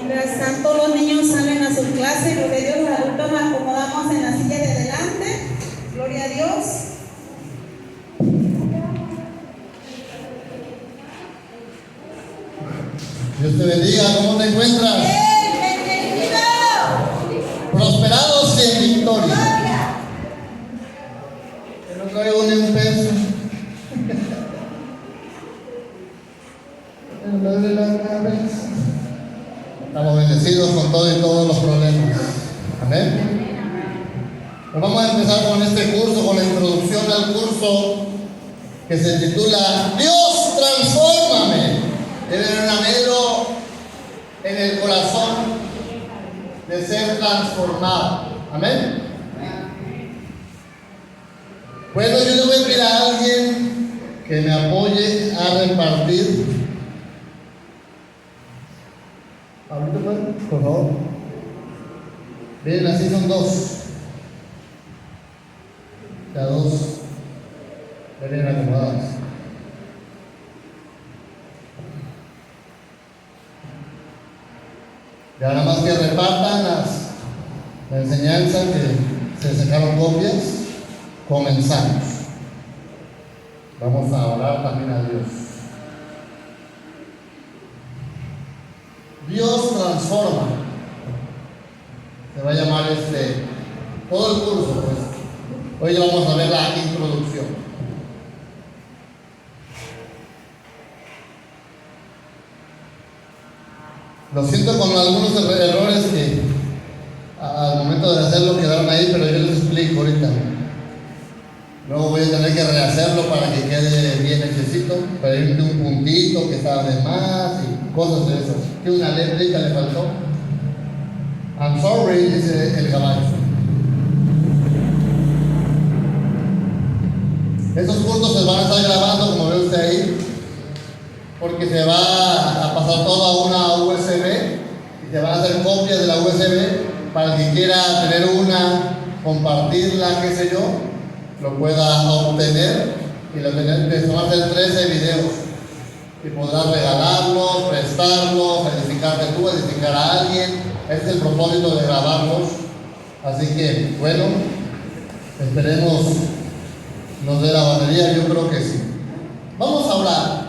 Mientras tanto los niños salen a su clase, gloria a Dios, los adultos nos acomodamos en la silla de adelante, gloria a Dios. Dios te bendiga, ¿cómo te encuentras? ¡Bendecido! Prosperados y en victoria. Que no traigo ni un peso. Me duele la cabeza. Estamos bendecidos con todo y todos los problemas. Amén. Pues vamos a empezar con este curso, con la introducción al curso que se titula Dios, transfórmame. Debe haber un anhelo en el corazón de ser transformado. Amén. Bueno, yo le voy a pedir a alguien que me apoye a repartir. Ahorita, pues, por favor. Bien, así son dos. Ya dos. Ven acomodados. Ya nada más que repartan la enseñanza que se sacaron copias, comenzamos. Vamos a orar también a Dios. Dios transforma. Se va a llamar todo el curso, pues. Hoy ya vamos a ver la introducción. Lo siento con algunos errores que al momento de hacerlo quedaron ahí, pero yo les explico ahorita. Luego voy a tener que rehacerlo para que quede bien hechecito, para irme un puntito que estaba de más y cosas de esas. Que una letra le faltó. I'm sorry, dice el caballo. Estos cursos se van a estar grabando, como ve usted ahí, porque se va a pasar todo a una USB y se van a hacer copias de la USB para el que quiera tener una, compartirla, qué sé yo, lo pueda obtener y van a hacer 13 videos y podrás regalarlos, prestarlos, edificarte tú, edificar a alguien. Ese es el propósito de grabarlos. Así que, bueno, esperemos nos dé la batería, yo creo que sí. Vamos a orar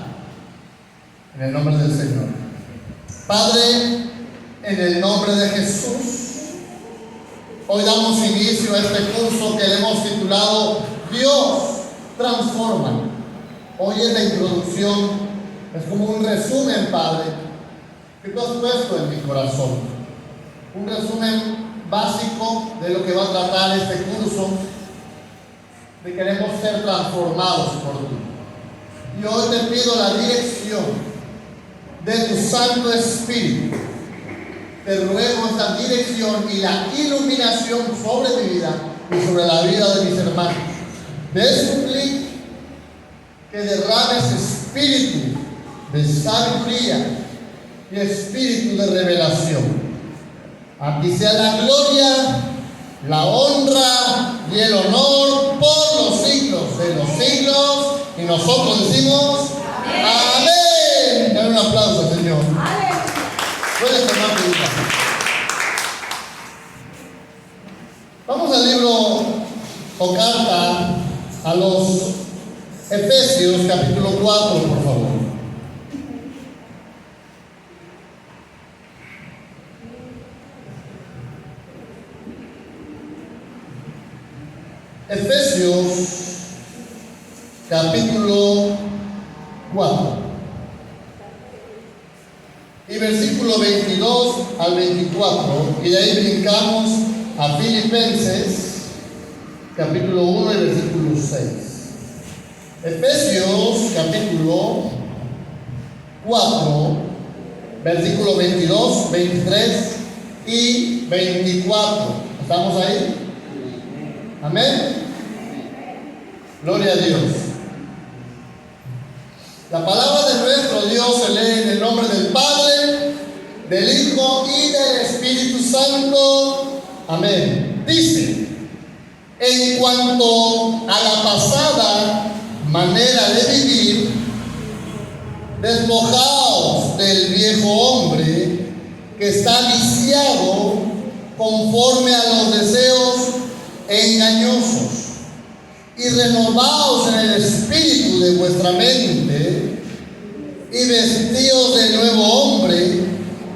en el nombre del Señor. Padre, en el nombre de Jesús, hoy damos inicio a este curso que le hemos titulado Dios, transforma. Hoy es la introducción, es como un resumen, Padre, que tú has puesto en mi corazón. Un resumen básico de lo que va a tratar este curso, de queremos ser transformados por ti. Y hoy te pido la dirección de tu Santo Espíritu. Te ruego esta dirección y la iluminación sobre mi vida y sobre la vida de mis hermanos. Te suplico que derrames espíritu de sabiduría y espíritu de revelación. A ti sea la gloria, la honra y el honor por los siglos de los siglos. Y nosotros decimos amén. Dale un aplauso, Señor. Puedes tomar tu vida. Vamos al libro o carta a los Efesios, capítulo 4, por favor. Efesios, capítulo 4. Y versículo 22 al 24, y de ahí brincamos a Filipenses, capítulo 1 y versículo 6. Efesios, capítulo 4, versículo 22, 23 y 24. ¿Estamos ahí? Amén. Gloria a Dios. La palabra de nuestro Dios se lee en el nombre del Padre, del Hijo y del Espíritu Santo. Amén. Dice: en cuanto a la pasada manera de vivir, despojaos del viejo hombre que que está viciado conforme a los deseos engañosos, y renovaos en el espíritu de vuestra mente, y vestidos del nuevo hombre,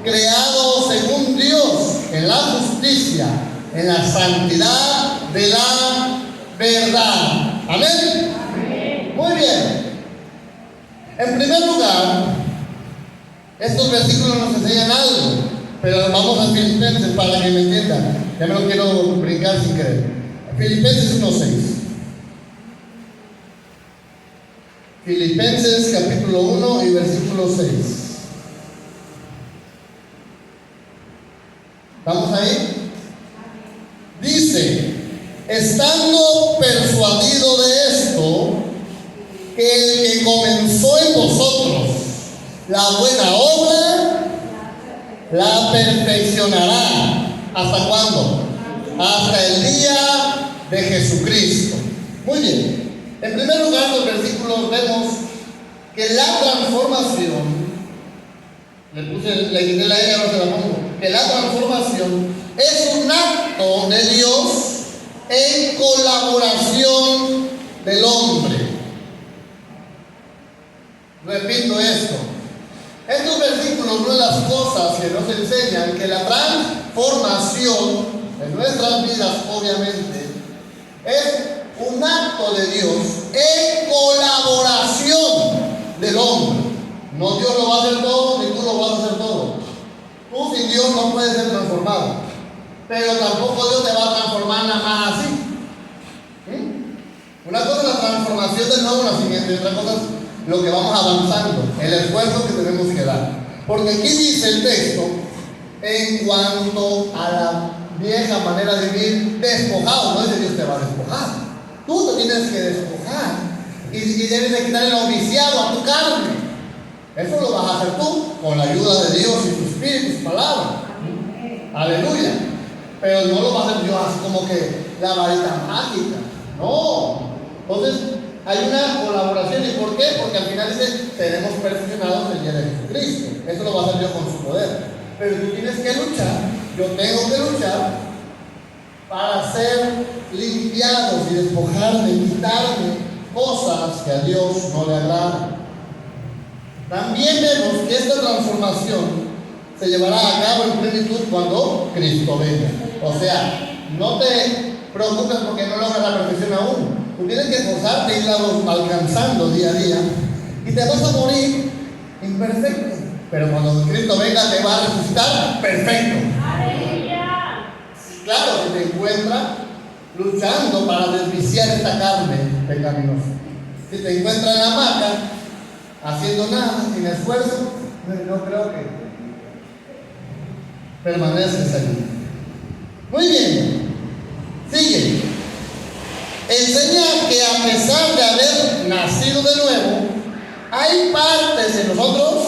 creado según Dios en la justicia, en la santidad de la verdad. Amén. Amén. Muy bien. En primer lugar, estos versículos nos enseñan algo, pero vamos a Filipenses para que me entiendan. Ya me lo quiero brincar sin querer. Filipenses 1:6. Filipenses capítulo 1 y versículo 6. ¿Estamos ahí? Dice: estando persuadido de esto, que el que comenzó en vosotros la buena obra, la perfeccionará. ¿Hasta cuándo? Hasta el día de Jesucristo. Muy bien. En primer lugar, en los versículos vemos que la transformación, le quité la E, ahora se la pongo, que la transformación es un acto de Dios en colaboración del hombre. Repito esto. Estos versículos, una de las cosas que nos enseñan, que la transformación de nuestras vidas, obviamente, es un acto de Dios en colaboración del hombre. No Dios lo va a hacer todo, ni tú lo vas a hacer todo. Tú sin Dios no puedes ser transformado, pero tampoco Dios te va a transformar nada más así. Una cosa es la transformación del nuevo nacimiento y otra cosa es lo que vamos avanzando, el esfuerzo que tenemos que dar. Porque aquí dice el texto, en cuanto a la vieja manera de vivir, despojado. No dice Dios te va a despojar. Tú te tienes que despojar y debes de quitar el noviciado a tu carne. Eso lo vas a hacer tú con la ayuda de Dios y su Espíritu, su palabra. Aleluya. Pero no lo va a hacer Dios así como que la varita mágica. No. Entonces hay una colaboración. ¿Y por qué? Porque al final dice, seremos perfeccionados el día de Jesucristo. Eso lo va a hacer Dios con su poder. Pero tú tienes que luchar. Yo tengo que luchar para ser limpiados y despojarme, quitarme cosas que a Dios no le agradan. También vemos que esta transformación se llevará a cabo en plenitud cuando Cristo venga. O sea, no te preocupes porque no logras la perfección aún. Tú tienes que esforzarte y irla alcanzando día a día. Y te vas a morir imperfecto. Pero cuando Cristo venga te va a resucitar perfecto. Claro, si te encuentra luchando para desviciar esta carne pecaminosa. Si te encuentra en la hamaca, haciendo nada, sin esfuerzo, no creo que permaneces allí. Muy bien, sigue. Enseña que a pesar de haber nacido de nuevo, hay partes en nosotros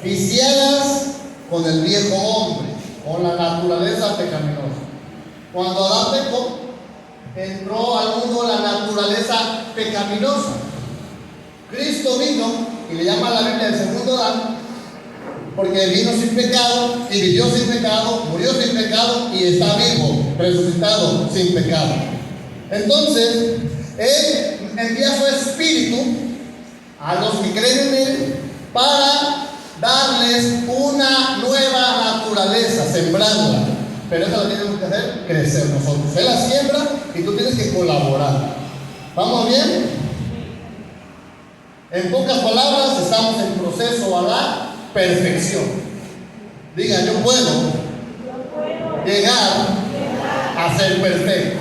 viciadas con el viejo hombre, con la naturaleza pecaminosa. Cuando Adán pecó, entró al mundo la naturaleza pecaminosa. Cristo vino, y le llama a la Biblia el segundo Adán, porque vino sin pecado, y vivió sin pecado, murió sin pecado, y está vivo, resucitado, sin pecado. Entonces, Él envía su Espíritu a los que creen en Él para darles una nueva naturaleza, sembrarla. Pero eso lo tenemos que hacer crecer nosotros. Él la siembra y tú tienes que colaborar. ¿Vamos bien? En pocas palabras, estamos en proceso a la perfección. Diga, yo puedo llegar a ser perfecto.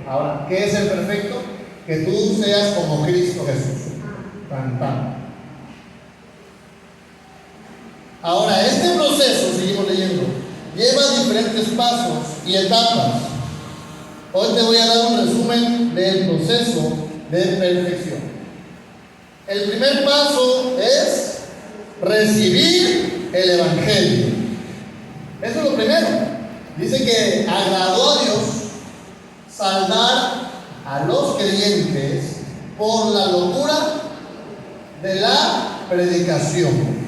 Ahora, ¿qué es el perfecto? Que tú seas como Cristo Jesús. Tan, tan. Ahora, este proceso, seguimos leyendo, lleva diferentes pasos y etapas. Hoy te voy a dar un resumen del proceso de perfección. El primer paso es recibir el Evangelio. Eso es lo primero. Dice que agradó a Dios salvar a los creyentes por la locura de la predicación.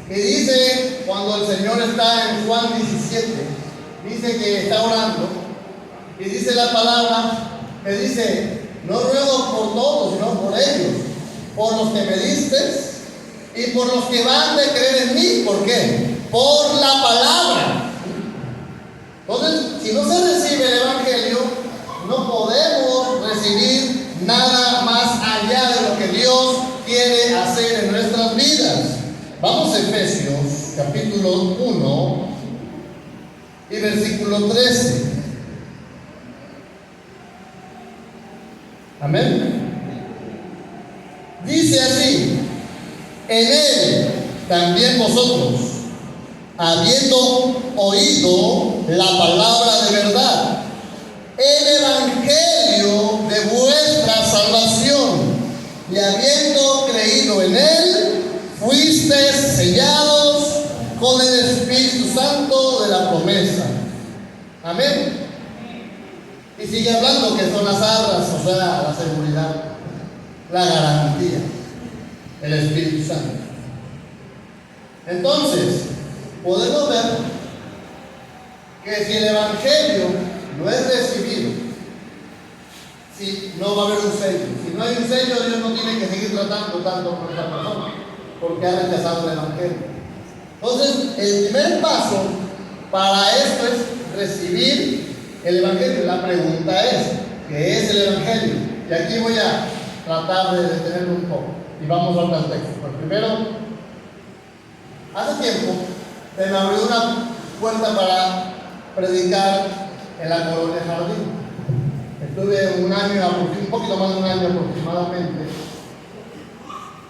que dice, cuando el Señor está en Juan 17, dice que está orando, y dice la palabra, que dice, no ruego por todos, sino por ellos, por los que me diste, y por los que van de creer en mí. ¿Por qué? Por la palabra. Entonces, si no se recibe el Evangelio, no podemos recibir nada más allá de lo que Dios quiere hacer en nuestras vidas. Vamos a Efesios, capítulo 1 y versículo 13. Amén. Dice así: en él también vosotros, habiendo oído la palabra de verdad, el evangelio de vuestra salvación, y habiendo creído en él, fuisteis sellados con el Espíritu Santo de la promesa. Amén. Y sigue hablando que son las arras, o sea, la seguridad, la garantía, el Espíritu Santo. Entonces, podemos ver que si el Evangelio no es recibido, si no va a haber un sello, si no hay un sello, Dios no tiene que seguir tratando tanto con esa persona, porque ha rechazado el Evangelio. Entonces, el primer paso para esto es recibir el Evangelio. La pregunta es, ¿qué es el Evangelio? Y aquí voy a tratar de detenerlo un poco, y vamos al texto. Pero primero, hace tiempo se me abrió una puerta para predicar en la colonia Jardín. Estuve un año, un poquito más de un año aproximadamente,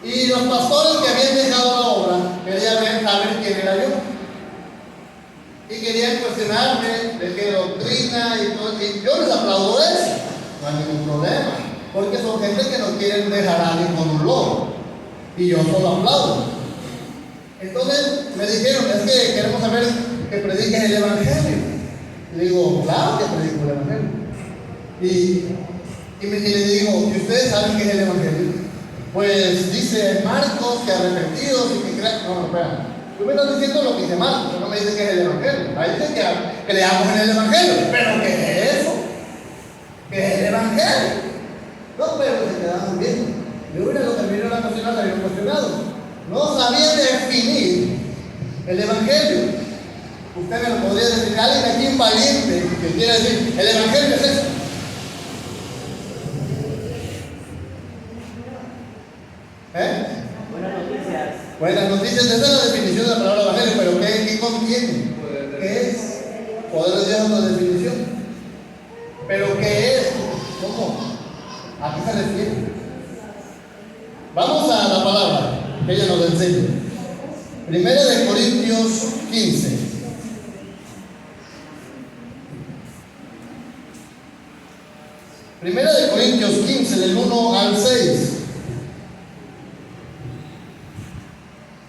y los pastores que habían dejado la obra querían saber quién era yo, y querían cuestionarme de qué doctrina y todo. Y yo les aplaudo eso, no hay ningún problema, porque son gente que no quieren dejar a alguien con un loro, y yo solo aplaudo. Entonces me dijeron, es que queremos saber que prediques el Evangelio. Y digo, claro que predico el Evangelio. Y le digo, ¿y ustedes saben qué es el Evangelio? Pues dice Marcos que arrepentidos y que crean. No, espera. Tú me estás diciendo lo que dice Marcos, pero no me dices qué es el Evangelio. Ahí dice que leamos en el Evangelio. ¿Pero qué es eso? ¿Qué es el Evangelio? No, pero se quedaron bien. Yo hubiera lo que vino a la cocina, se habían cuestionado. No sabía definir el Evangelio. Usted me lo podría decir, alguien aquí un valiente que quiera decir, el Evangelio es eso. Buenas noticias, esa es la definición de la palabra Evangelio, pero ¿qué contiene? ¿Qué es? Poder de Dios es otra definición. ¿Pero qué es? ¿Cómo? ¿A qué se refiere? Vamos a la palabra que ella nos enseña. Primera de Corintios 15. Primera de Corintios 15, del 1 al 6.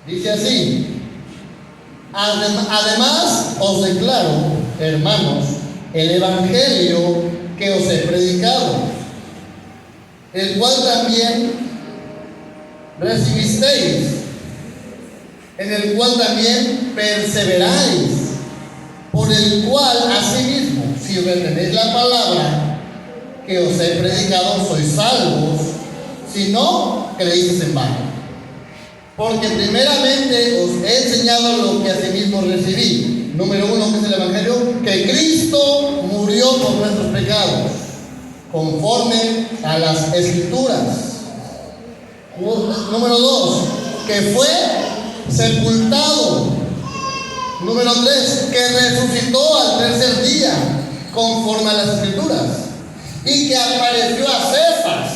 Dice así: además os declaro, hermanos, el Evangelio que os he predicado, el cual también recibisteis, en el cual también perseveráis, por el cual asimismo, si retenéis la palabra que os he predicado, sois salvos, si no creéis en vano. Porque primeramente os he enseñado lo que asimismo recibí. Número 1, que es el Evangelio, que Cristo murió por nuestros pecados, conforme a las Escrituras. Número 2, que fue sepultado. Número 3, que resucitó al tercer día, conforme a las Escrituras. Y que apareció a Cefas,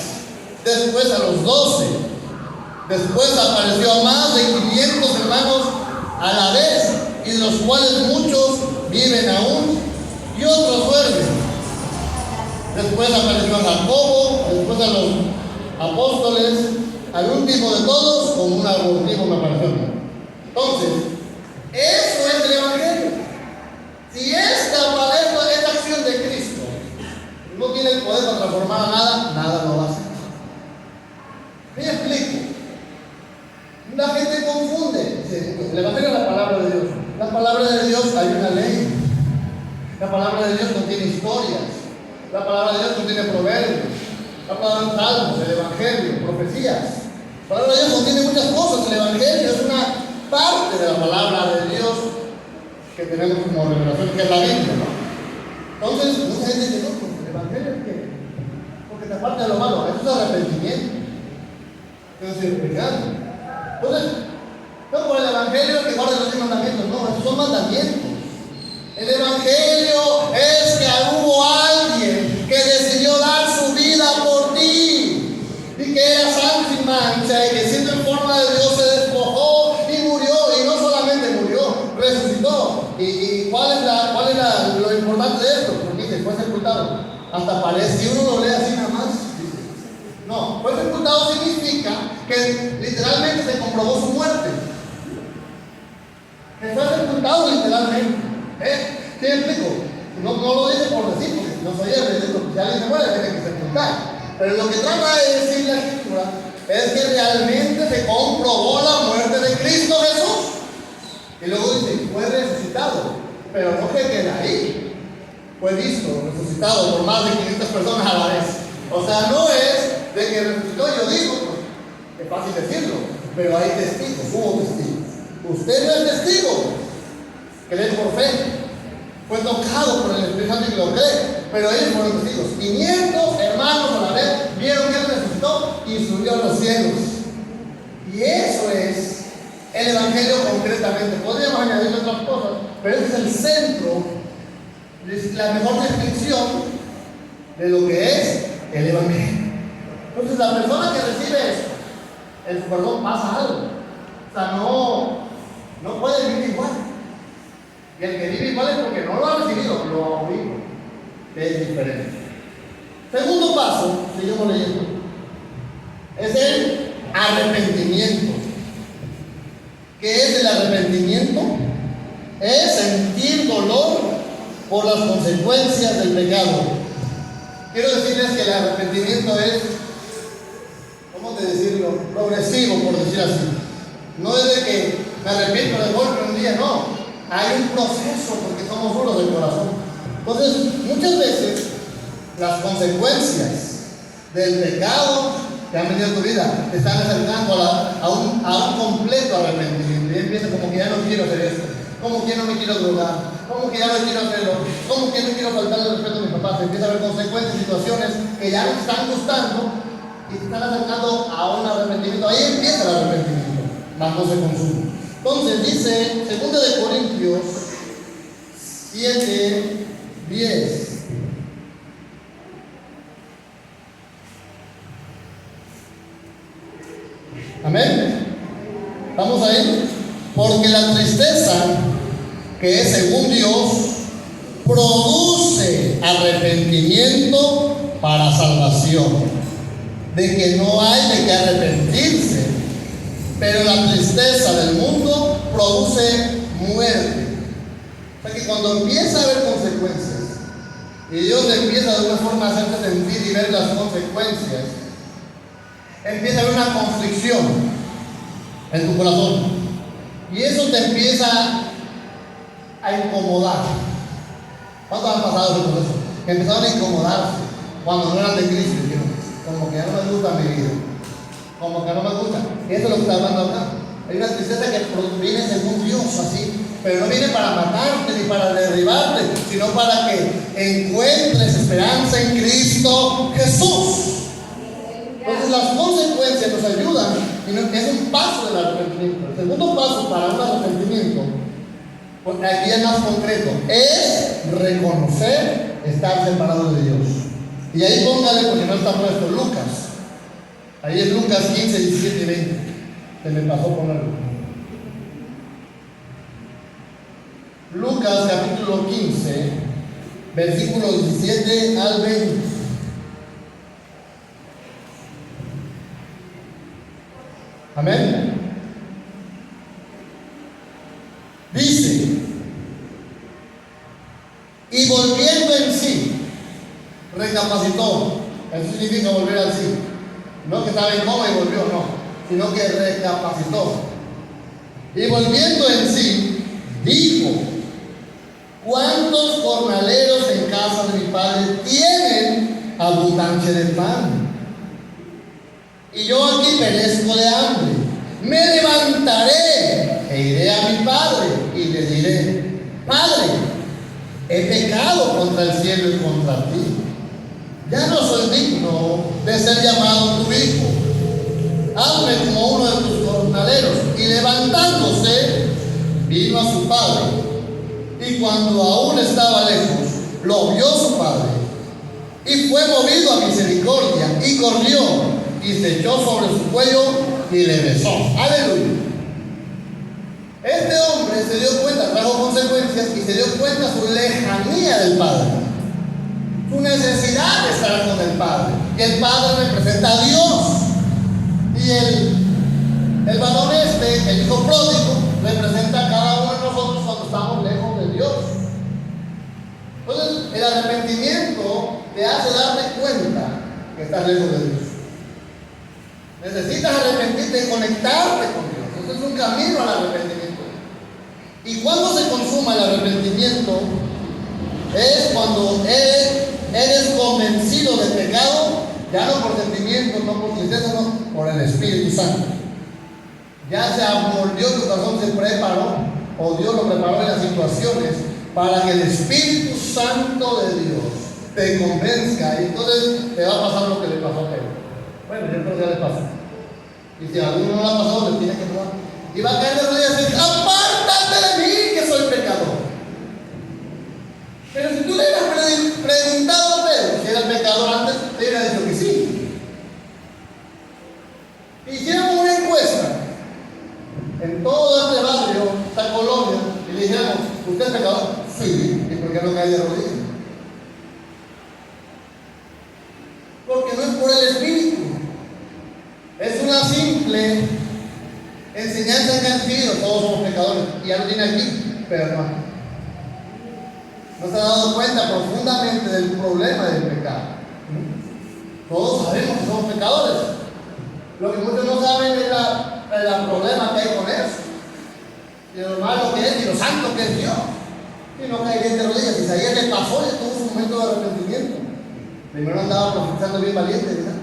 después a los 12. Después apareció a más de 500 hermanos a la vez, y de los cuales muchos viven aún y otros duermen. Después apareció a Jacobo, después a los apóstoles, al último de todos, como un abortivo me apareció. Entonces, eso es el Evangelio. Si esta acción de Cristo no tiene el poder para transformar a nada, nada lo va a hacer. ¿Me explico? La gente confunde. Dice, El Evangelio es la palabra de Dios. La palabra de Dios hay una ley. La palabra de Dios contiene historias. La palabra de Dios contiene proverbios. La palabra de Salmos, el Evangelio, profecías. La palabra de Dios contiene muchas cosas. El Evangelio es una parte de la palabra de Dios que tenemos como revelación, que es la Biblia, ¿no? Entonces, mucha gente dice, no, pues el Evangelio es que, porque te aparta de lo malo, eso es arrepentimiento. Eso es pecado. Entonces, no por el Evangelio que guarde los 10 mandamientos, no, esos son mandamientos. El Evangelio es que hubo alguien que decidió dar su vida por ti y que era santo y sin mancha y que siendo en forma de Dios se despojó y murió, y no solamente murió, resucitó. ¿Y cuál es lo importante de esto? Porque dice, fue sepultado. Hasta parece, si uno lo lee así nada más, no, fue sepultado significa que literalmente se comprobó su muerte. Que fue sepultado literalmente. ¿Qué explico? No lo dice por decir, porque no soy el si alguien se muere, tiene que sepultar. Pero lo que trata de decir la Escritura es que realmente se comprobó la muerte de Cristo Jesús. Y luego dice, fue resucitado. Pero no que queda ahí. Fue visto, resucitado por más de 500 personas a la vez. O sea, no es de que resucitó, yo digo, pues, es fácil decirlo, pero hay testigos, hubo testigos. Usted no es testigo, cree por fe, fue tocado por el Espíritu Santo y lo cree, pero ellos fueron testigos. 500 hermanos a la vez vieron que él resucitó y subió a los cielos. Y eso es el Evangelio concretamente. Podríamos añadir otras cosas, pero ese es el centro, la mejor descripción de lo que es el Evangelio. Entonces, la persona que recibe esto, en su perdón pasa algo. O sea, no puede vivir igual. Y el que vive igual es porque no lo ha recibido, lo ha oído, que es diferente. Segundo paso, seguimos leyendo, es el arrepentimiento. ¿Qué es el arrepentimiento? Es sentir dolor por las consecuencias del pecado. Quiero decirles que el arrepentimiento es, ¿cómo te decirlo? Progresivo, por decir así. No es de que me arrepiento de golpe un día, no. Hay un proceso porque somos duros del corazón. Entonces, muchas veces las consecuencias del pecado que han venido a tu vida te están acercando a un completo arrepentimiento. Y empieza como que ya no quiero hacer esto, como que no me quiero drogar, como que ya no quiero hacerlo, como que no quiero faltarle el respeto a mis papás. Empieza a haber consecuencias, situaciones que ya no te están gustando y te están acercando a un arrepentimiento. Ahí empieza el arrepentimiento, más no se consume. Entonces dice 2 de Corintios 7, 10. Amén. ¿Estamos ahí? Porque la tristeza, que es según Dios, produce arrepentimiento para salvación, de que no hay de qué arrepentirse. Pero la tristeza del mundo produce muerte. O sea que cuando empieza a haber consecuencias y Dios empieza de alguna forma a hacerte sentir y ver las consecuencias, empieza a haber una conflicción en tu corazón. Y eso te empieza a incomodar. ¿Cuántos han pasado por eso? Que empezaron a incomodarse cuando no eran de Cristo. Como que ya no me gusta mi vida. Como que no me gusta. Y eso es lo que está hablando acá. Hay una tristeza que viene según Dios, así. Pero no viene para matarte ni para derribarte, sino para que encuentres esperanza en Cristo Jesús. Entonces las consecuencias nos ayudan. Y es un paso del arrepentimiento. El segundo paso para un arrepentimiento, porque aquí es más concreto, es reconocer estar separado de Dios. Y ahí póngale, porque no está puesto, Lucas. Ahí es Lucas 15, 17 y 20. Se me pasó ponerlo. Lucas capítulo 15, versículos 17 al 20. Amén. Dice, y volviendo en sí, recapacitó. Eso significa volver al sí. No que estaba en coma y volvió, no, sino que recapacitó. Y volviendo en sí, dijo: ¿cuántos jornaleros en casa de mi padre tienen abundancia de pan? Y yo aquí perezco de hambre. Me levantaré e iré a mi padre y le diré: Padre, he pecado contra el cielo y contra ti. Ya no soy digno de ser llamado tu hijo. Hazme como uno de tus jornaleros. Y levantándose, vino a su padre. Y cuando aún estaba lejos, lo vio su padre. Y fue movido a misericordia. Y corrió y se echó sobre su cuello y le besó. Aleluya. Este hombre se dio cuenta, trajo consecuencias y se dio cuenta su lejanía del Padre, su necesidad de estar con el Padre. Y el Padre representa a Dios. Y el varón el hijo pródigo, representa a cada uno de nosotros cuando estamos lejos de Dios. Entonces, el arrepentimiento te hace darte cuenta que estás lejos de Dios. Necesitas arrepentirte y conectarte con Dios. Ese es un camino al arrepentimiento. Y cuando se consuma el arrepentimiento es cuando eres convencido de pecado, ya no por sentimiento, no por tristeza, no, por el Espíritu Santo. Ya se amoldeó tu corazón, se preparó, o Dios lo preparó en las situaciones para que el Espíritu Santo de Dios te convenzca, y entonces te va a pasar lo que le pasó a Pedro. Bueno, yo creo que ya le pasó. Y si a alguno no le ha pasado, le tiene que probar. Y va a caer de rodillas y decir: apártate de mí, que soy pecador. Pero si tú le hubieras preguntado a Pedro si era pecador antes, te hubiera dicho que sí. Hiciéramos una encuesta en todo este barrio, esta colonia, y le dijéramos: ¿usted es pecador? Sí. ¿Y por qué no cae de rodillas? Porque no es por el Espíritu. Es una simple enseñanza que han recibido. Todos somos pecadores. Y ya lo tiene aquí, pero no. No se ha dado cuenta profundamente del problema del pecado. Todos sabemos que somos pecadores. Lo que muchos no saben es el problema que hay con eso. Y lo malo que es y lo santo que es Dios. Y no caería de rodillas. Isaías le pasó y tuvo su momento de arrepentimiento. Primero andaba profetizando bien valiente, ¿verdad?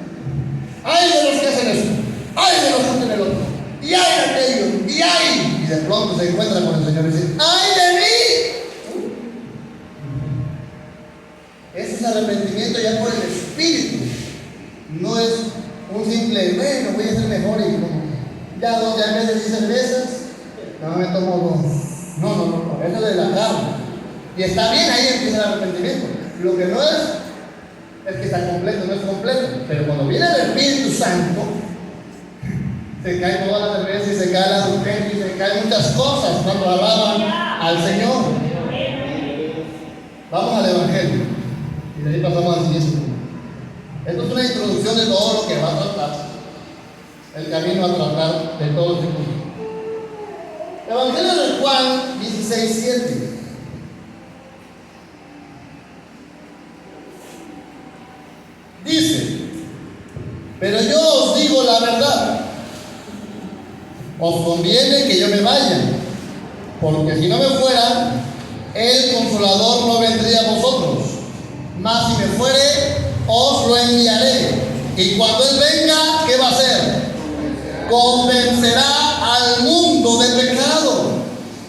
¡Ay de los que hacen esto! ¡Ay de los que hacen el otro! ¡Y ay de aquello! ¡Y ay! Y de pronto se encuentra con el Señor y dice: ¡ay de mí! Ese es arrepentimiento ya por el Espíritu. No es un simple: bueno, voy a ser mejor y como ya en vez de 10 cervezas, no me tomo 2. No. Eso es de la carne. Y está bien, ahí empieza el arrepentimiento. Lo que no es que está completo, no es completo. Pero cuando viene el Espíritu Santo, se cae toda la cerveza y se cae la adulterio y se caen muchas cosas cuando alaban al Señor. Vamos al Evangelio y de ahí pasamos al siguiente punto. Esto es una introducción de todo lo que va a tratar, el camino a tratar de todo este punto. Evangelio de Juan 16:7. Dice: pero yo os digo la verdad, os conviene que yo me vaya, porque si no me fuera, el Consolador no vendría a vosotros, mas si me fuere, os lo enviaré. Y cuando Él venga, ¿qué va a hacer? Convencerá al mundo de pecado,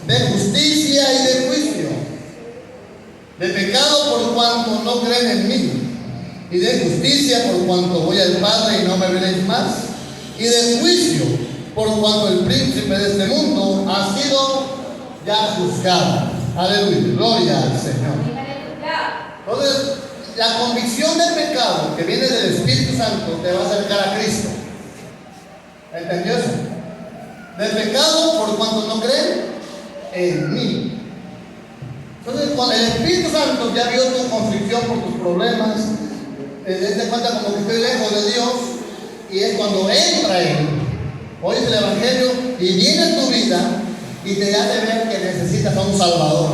de justicia y de juicio. De pecado por cuanto no creen en mí, y de justicia por cuanto voy al Padre y no me veréis más, y de juicio por cuanto el príncipe de este mundo ha sido ya juzgado. Aleluya, gloria al Señor. Entonces, la convicción del pecado que viene del Espíritu Santo te va a acercar a Cristo. ¿Entendió eso? Del pecado por cuanto no creen en mí. Entonces, cuando el Espíritu Santo ya vio tu conflicción por tus problemas, te das cuenta como que estoy lejos de Dios, y es cuando entra Él, oyes el Evangelio y viene en tu vida y te hace ver que necesitas a un Salvador.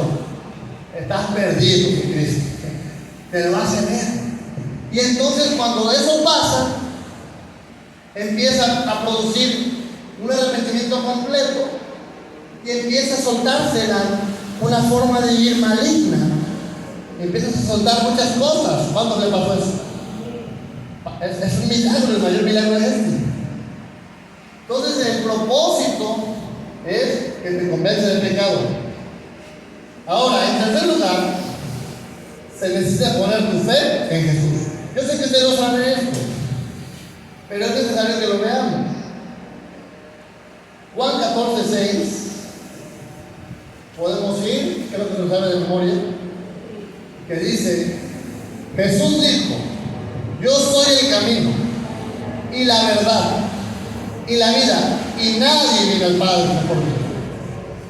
Estás perdido sin Cristo. Te lo hace ver. Y entonces cuando eso pasa, empieza a producir un arrepentimiento completo y empieza a soltarse una forma de vivir maligna. Empiezas a soltar muchas cosas. ¿Cuándo le pasó eso? Es un milagro, el mayor milagro es este. Entonces el propósito es que te convence del pecado. Ahora, en tercer lugar, se necesita poner tu fe en Jesús. Yo sé que ustedes no saben esto, pero es necesario que lo veamos. Juan 14:6. Podemos ir, creo que lo sabe de memoria, que dice: Jesús dijo: yo soy el camino y la verdad y la vida, y nadie viene al Padre por mí.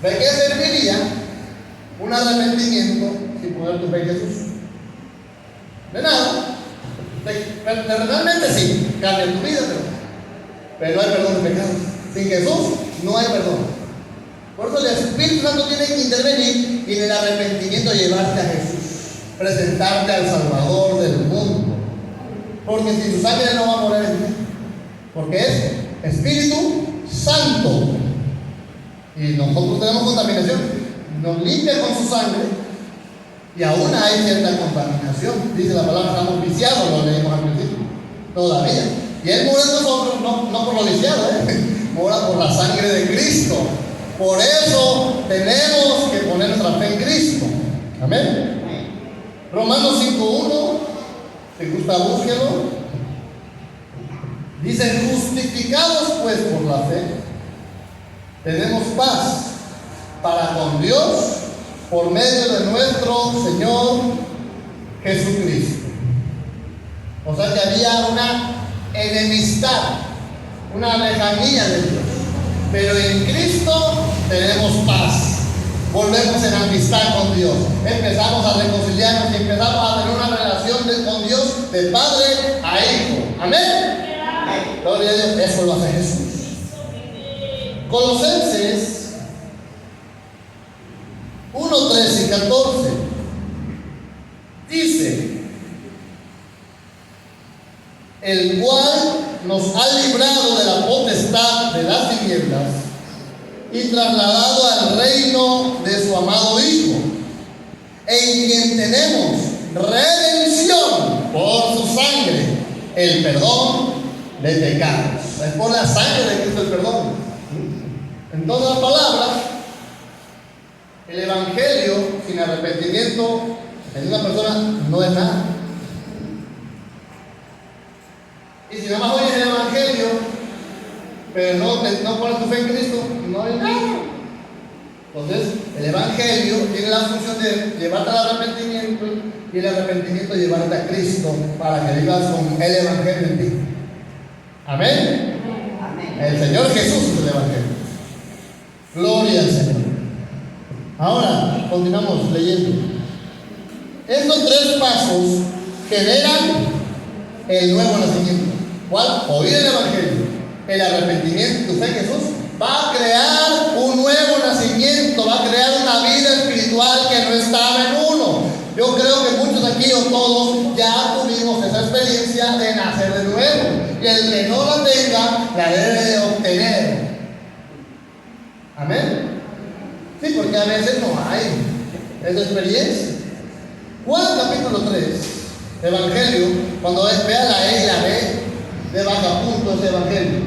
¿De qué serviría un arrepentimiento sin poner tu fe en Jesús? De nada. Realmente sí, cambia tu vida, pero no hay perdón de pecados. Sin Jesús no hay perdón. Por eso el Espíritu Santo tiene que intervenir y en el arrepentimiento llevarte a Jesús, presentarte al Salvador del mundo. Porque si su sangre no va a morir en ti, porque es Espíritu Santo. Y nosotros tenemos contaminación, nos limpia con su sangre. Y aún hay cierta contaminación. Dice la palabra, estamos viciados, lo leímos al principio. Todavía. Y Él murió en nosotros, no por lo viciado, mora por la sangre de Cristo. Por eso tenemos que poner nuestra fe en Cristo. Amén. Romanos 5:1, si gusta búsquelo. Dice: justificados pues por la fe, tenemos paz para con Dios por medio de nuestro Señor Jesucristo. O sea que había una enemistad, una lejanía de Dios. Pero en Cristo tenemos paz. Volvemos en amistad con Dios. Empezamos a reconciliarnos y empezamos a tener una relación con Dios de padre a hijo. Amén. Gloria a Dios. Eso lo hace Jesús. Colosenses 1, 13 y 14 dice: el cual nos ha librado de la potestad de las tinieblas y trasladado al reino de su amado Hijo, en quien tenemos redención por su sangre, el perdón de pecados. Es por la sangre de Cristo el perdón. En todas las palabras, el evangelio sin arrepentimiento en una persona no es nada. Y si nada más oyes el evangelio, pero no pones tu fe en Cristo, no es nada. Entonces, el evangelio tiene la función de llevarte al arrepentimiento, y el arrepentimiento llevarte a Cristo para que vivas con el evangelio en ti. Amén. El Señor Jesús es el evangelio. Gloria al Señor. Ahora, continuamos leyendo. Estos 3 pasos generan el nuevo nacimiento. ¿Cuál? Oír el evangelio, el arrepentimiento, tu fe en Jesús, va a crear un nuevo nacimiento, va a crear una vida espiritual que no estaba en uno. Yo creo que muchos aquí o todos ya tuvimos esa experiencia de nacer de nuevo, y el que no la tenga la debe de obtener. Amén. Sí, porque a veces no hay esa experiencia. Juan capítulo 3, evangelio, cuando vea la E y la B, de baja punto ese evangelio.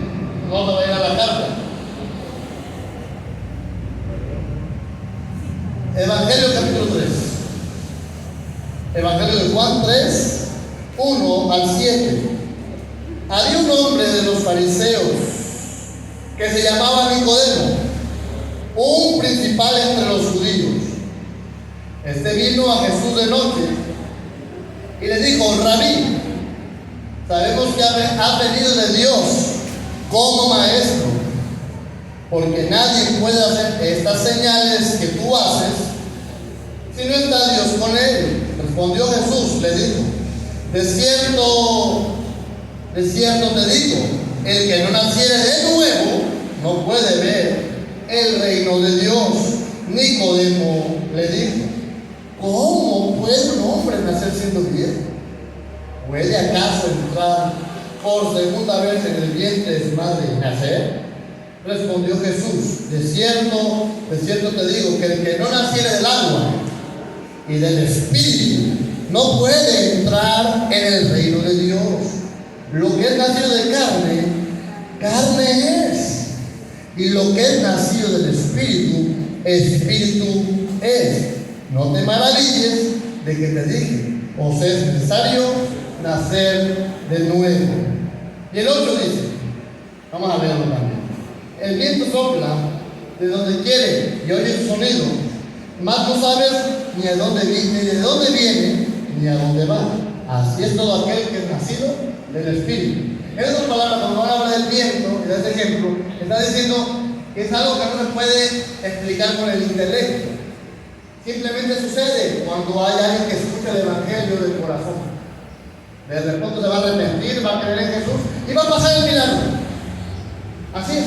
No se va a ir a la carta. Evangelio capítulo 3. Evangelio de Juan 3, 1 al 7. Había un hombre de los fariseos que se llamaba Nicodemo, un principal entre los judíos. Este vino a Jesús de noche y le dijo: Rabí, sabemos que has venido de Dios como maestro, porque nadie puede hacer estas señales que tú haces si no está Dios con él. Respondió Jesús, le dijo: de cierto te digo, el que no naciere de nuevo no puede ver el reino de Dios. Nicodemo le dijo: ¿cómo puede un hombre nacer siendo viejo? ¿Puede acaso entrar por segunda vez en el vientre de su madre y nacer? Respondió Jesús: de cierto te digo, que el que no naciere del agua y del Espíritu no puede entrar en el reino de Dios. Lo que es nacido de carne, carne es. Y lo que es nacido del Espíritu, Espíritu es. No te maravilles de que te dije: os es necesario nacer de nuevo. Y el 8 dice, vamos a leerlo también: el viento sopla de donde quiere y oye su sonido, mas no sabes ni de dónde viene ni a dónde va. Así es todo aquel que es nacido del Espíritu. En otras palabras, cuando habla del viento, y de este ejemplo, está diciendo que es algo que no se puede explicar con el intelecto. Simplemente sucede cuando hay alguien que escucha el Evangelio del corazón. De repente se va a arrepentir, va a creer en Jesús y va a pasar el milagro. Así es.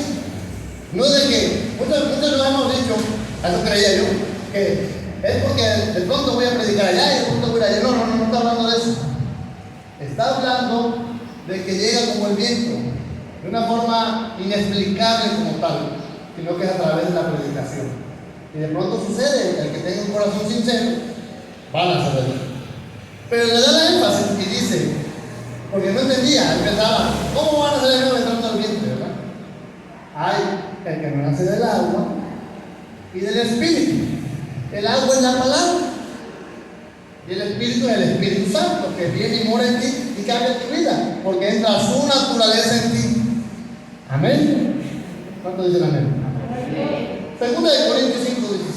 No es de que, muchos nos hemos dicho, eso creía yo, que es porque de pronto voy a predicar allá y de pronto voy a ir allá. No está hablando de eso. Está hablando de que llega como el viento, de una forma inexplicable como tal, sino que es a través de la predicación. Y de pronto sucede, el que tenga un corazón sincero, van a saber. Pero le da la énfasis y dice, porque no entendía, él pensaba, ¿cómo van a ser el nuevo entrando al viento, verdad? Hay el que no nace del agua y del Espíritu. El agua es la palabra y el Espíritu es el Espíritu Santo, que viene y mora en ti y cambia tu vida, porque entra su naturaleza en ti. Amén. ¿Cuánto dicen amén? Segunda de Corintios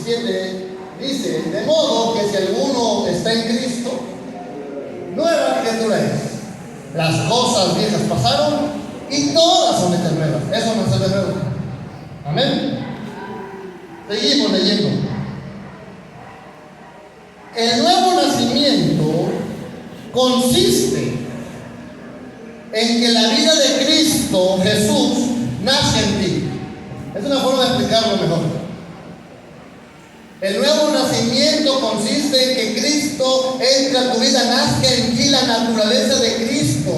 5:17 dice: de modo que si alguno está en Cristo, nueva criatura es. Las cosas viejas pasaron y todas son hechas nuevas. Eso no es de nuevo. Amén. Seguimos leyendo. El nuevo nacimiento consiste en que la vida de Cristo Jesús nace en ti. Es una forma de explicarlo mejor. El nuevo nacimiento consiste en que Cristo entre a tu vida, nazca en ti la naturaleza de Cristo,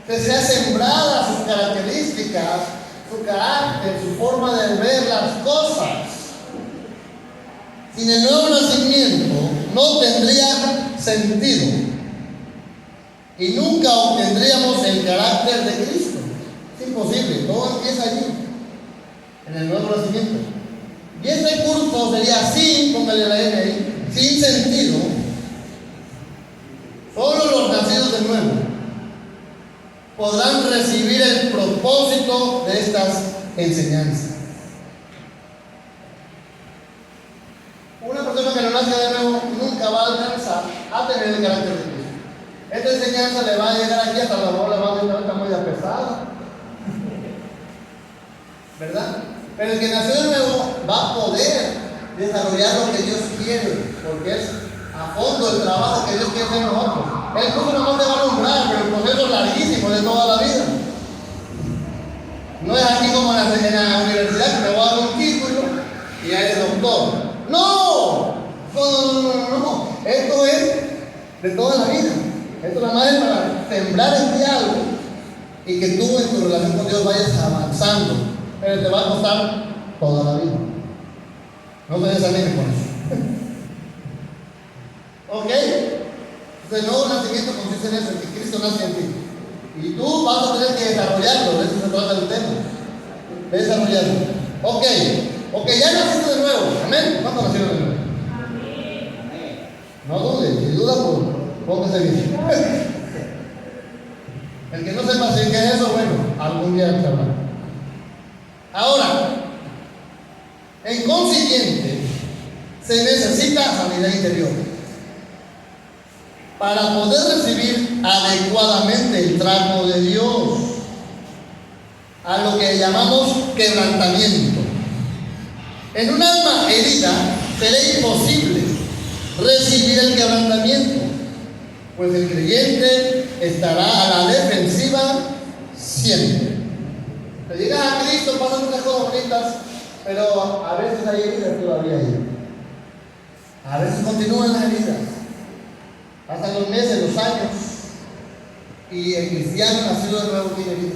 que sea sembrada sus características, su carácter, su forma de ver las cosas. Sin el nuevo nacimiento no tendría sentido y nunca obtendríamos el carácter de Cristo. Es imposible, todo empieza allí, en el nuevo nacimiento. Y este curso sería sin, póngale la N ahí, sin sentido. Solo los nacidos de nuevo podrán recibir el propósito de estas enseñanzas. Una persona que no nace de nuevo nunca va a alcanzar a tener el carácter de Cristo. Esta enseñanza le va a llegar aquí hasta la bola, va a decir: está muy pesada, ¿verdad? Pero el que nació de nuevo va a poder desarrollar lo que Dios quiere, porque es a fondo el trabajo que Dios quiere hacer en nosotros. El curso no te va a nombrar, pero el proceso es larguísimo, de toda la vida. No es aquí como en la universidad, que me voy a dar un título y ya eres doctor. No. Esto es de toda la vida. Esto nada más es para sembrar en ti algo y que tú en tu relación con Dios vayas avanzando. Pero te va a costar toda la vida. No te desanimes con eso. ¿Ok? Entonces el nuevo nacimiento consiste en eso, en que Cristo nace en ti. Y tú vas a tener que desarrollarlo. De eso se trata el tema. De desarrollarlo. Ok, ya naciste de nuevo. Amén. ¿Cuántos nacieron de nuevo? Amén. No dudes, si duda, pues póngase bien. El que no sepa si qué es eso, bueno, algún día se habrá. Ahora, en consiguiente, se necesita sanidad interior para poder recibir adecuadamente el trato de Dios, a lo que llamamos quebrantamiento. En un alma herida será imposible recibir el quebrantamiento, pues el creyente estará a la defensiva siempre. Te llegas a Cristo, pasan muchas cosas bonitas, pero a veces hay heridas todavía ahí. A veces continúan las heridas. Pasan los meses, los años, y el cristiano nacido de nuevo tiene heridas.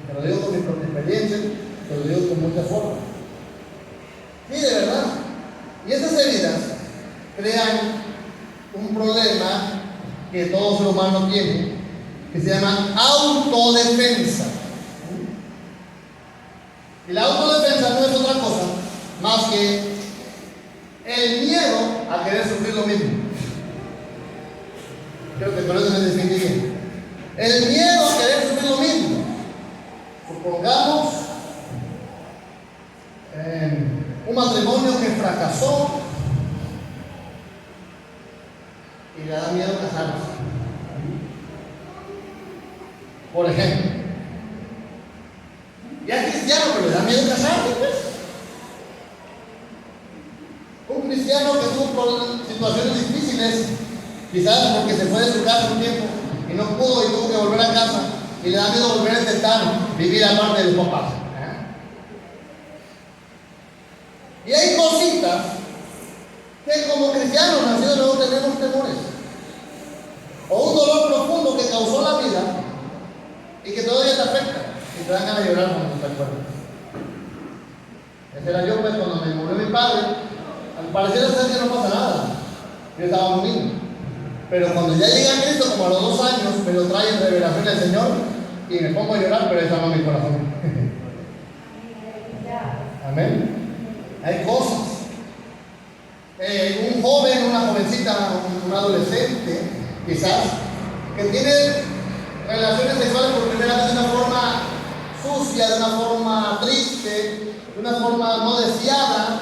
Te lo digo porque mi propia experiencia, te lo digo con mucha forma. Sí, de verdad. Y esas heridas crean un problema que todo ser humano tiene, que se llama autodefensa. Y la autodefensa no es otra cosa más que el miedo a querer sufrir lo mismo. Creo que por eso me definí bien. El miedo a querer sufrir lo mismo. Supongamos un matrimonio que fracasó y le da miedo casarse. Por ejemplo, ya es cristiano, pero le da miedo casarse, pues. Un cristiano que tuvo situaciones difíciles, quizás porque se fue de su casa un tiempo y no pudo y tuvo que volver a casa y le da miedo volver a intentar vivir aparte de los papás. Y hay cositas que como cristianos nacidos luego tenemos temores. O un dolor profundo que causó la vida y que todavía te afecta y te dan ganas de llorar cuando te acuerdas. Ese era yo, pues, cuando me murió mi padre. Al parecer ser que no pasa nada. Yo estaba muy niño. Pero cuando ya llega a Cristo, como a los 2 años, me lo trae en revelación del Señor y me pongo a llorar, pero esa no es mi corazón. Amén. Hay cosas. Un joven, una jovencita, un adolescente, quizás, que tiene relaciones sexuales por primera vez de una forma sucia, de una forma triste, de una forma no deseada,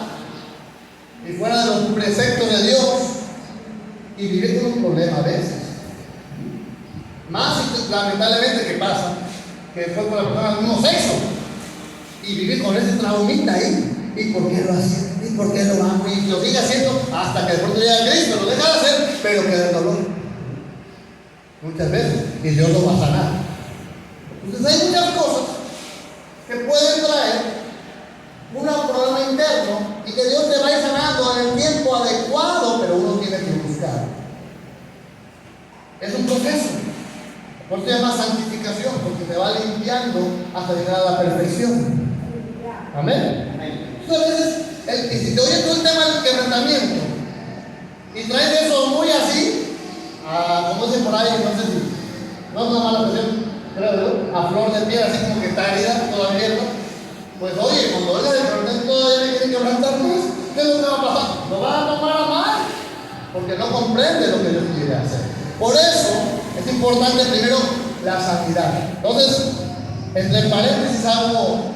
y fuera de los preceptos de Dios, y vivir con un problema a veces. Más lamentablemente que pasa, que fue con la persona del mismo sexo, y vivir con ese traumita ahí. ¿Y por qué lo hace? ¿Y por qué lo hago? Y lo sigue haciendo hasta que de pronto llega a Cristo, lo deja de hacer, pero queda el dolor. Muchas veces, y Dios lo va a sanar. Entonces hay muchas cosas que pueden traer un problema interno y que Dios te va a ir sanando en el tiempo adecuado, pero uno tiene que buscar. Es un proceso. Por eso se llama santificación, porque te va limpiando hasta llegar a la perfección. Amén. Entonces, a veces, y si te oye todo el tema del quebrantamiento y traes eso muy así, como dicen por ahí, no sé si, no es una mala expresión, creo, a flor de piel, así como que está herida todavía, ¿no? Pues oye, cuando oiga de quebrantamiento todavía me quieren quebrantar más, ¿qué es lo que va a pasar? Lo van a tomar a mal, porque no comprende lo que Dios quiere hacer. Por eso es importante primero la sanidad. Entonces, entre paréntesis hago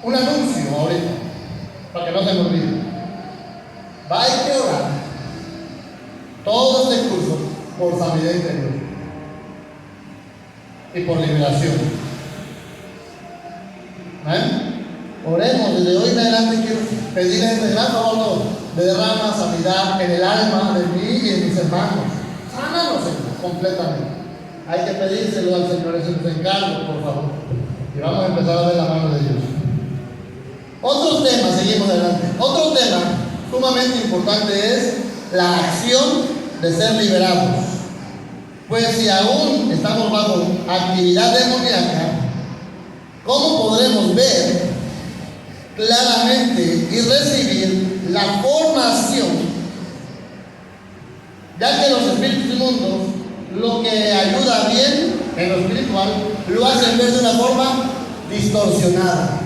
un anuncio ahorita, para que no se me olvide. Va a que orar todo este curso por sanidad interior y por liberación. Oremos, desde hoy en adelante quiero pedirles este gran favor de derrama sanidad en el alma de mí y de mis hermanos. Sánanos completamente. Hay que pedírselo al Señor, ese es el encargo, por favor. Y vamos a empezar a ver la mano de Dios. Otro tema, seguimos adelante. Otro tema sumamente importante es la acción de ser liberados. Pues si aún estamos bajo actividad demoníaca, ¿cómo podremos ver claramente y recibir la formación? Ya que los espíritus inmundos, lo que ayuda bien en lo espiritual, lo hacen ver de una forma distorsionada.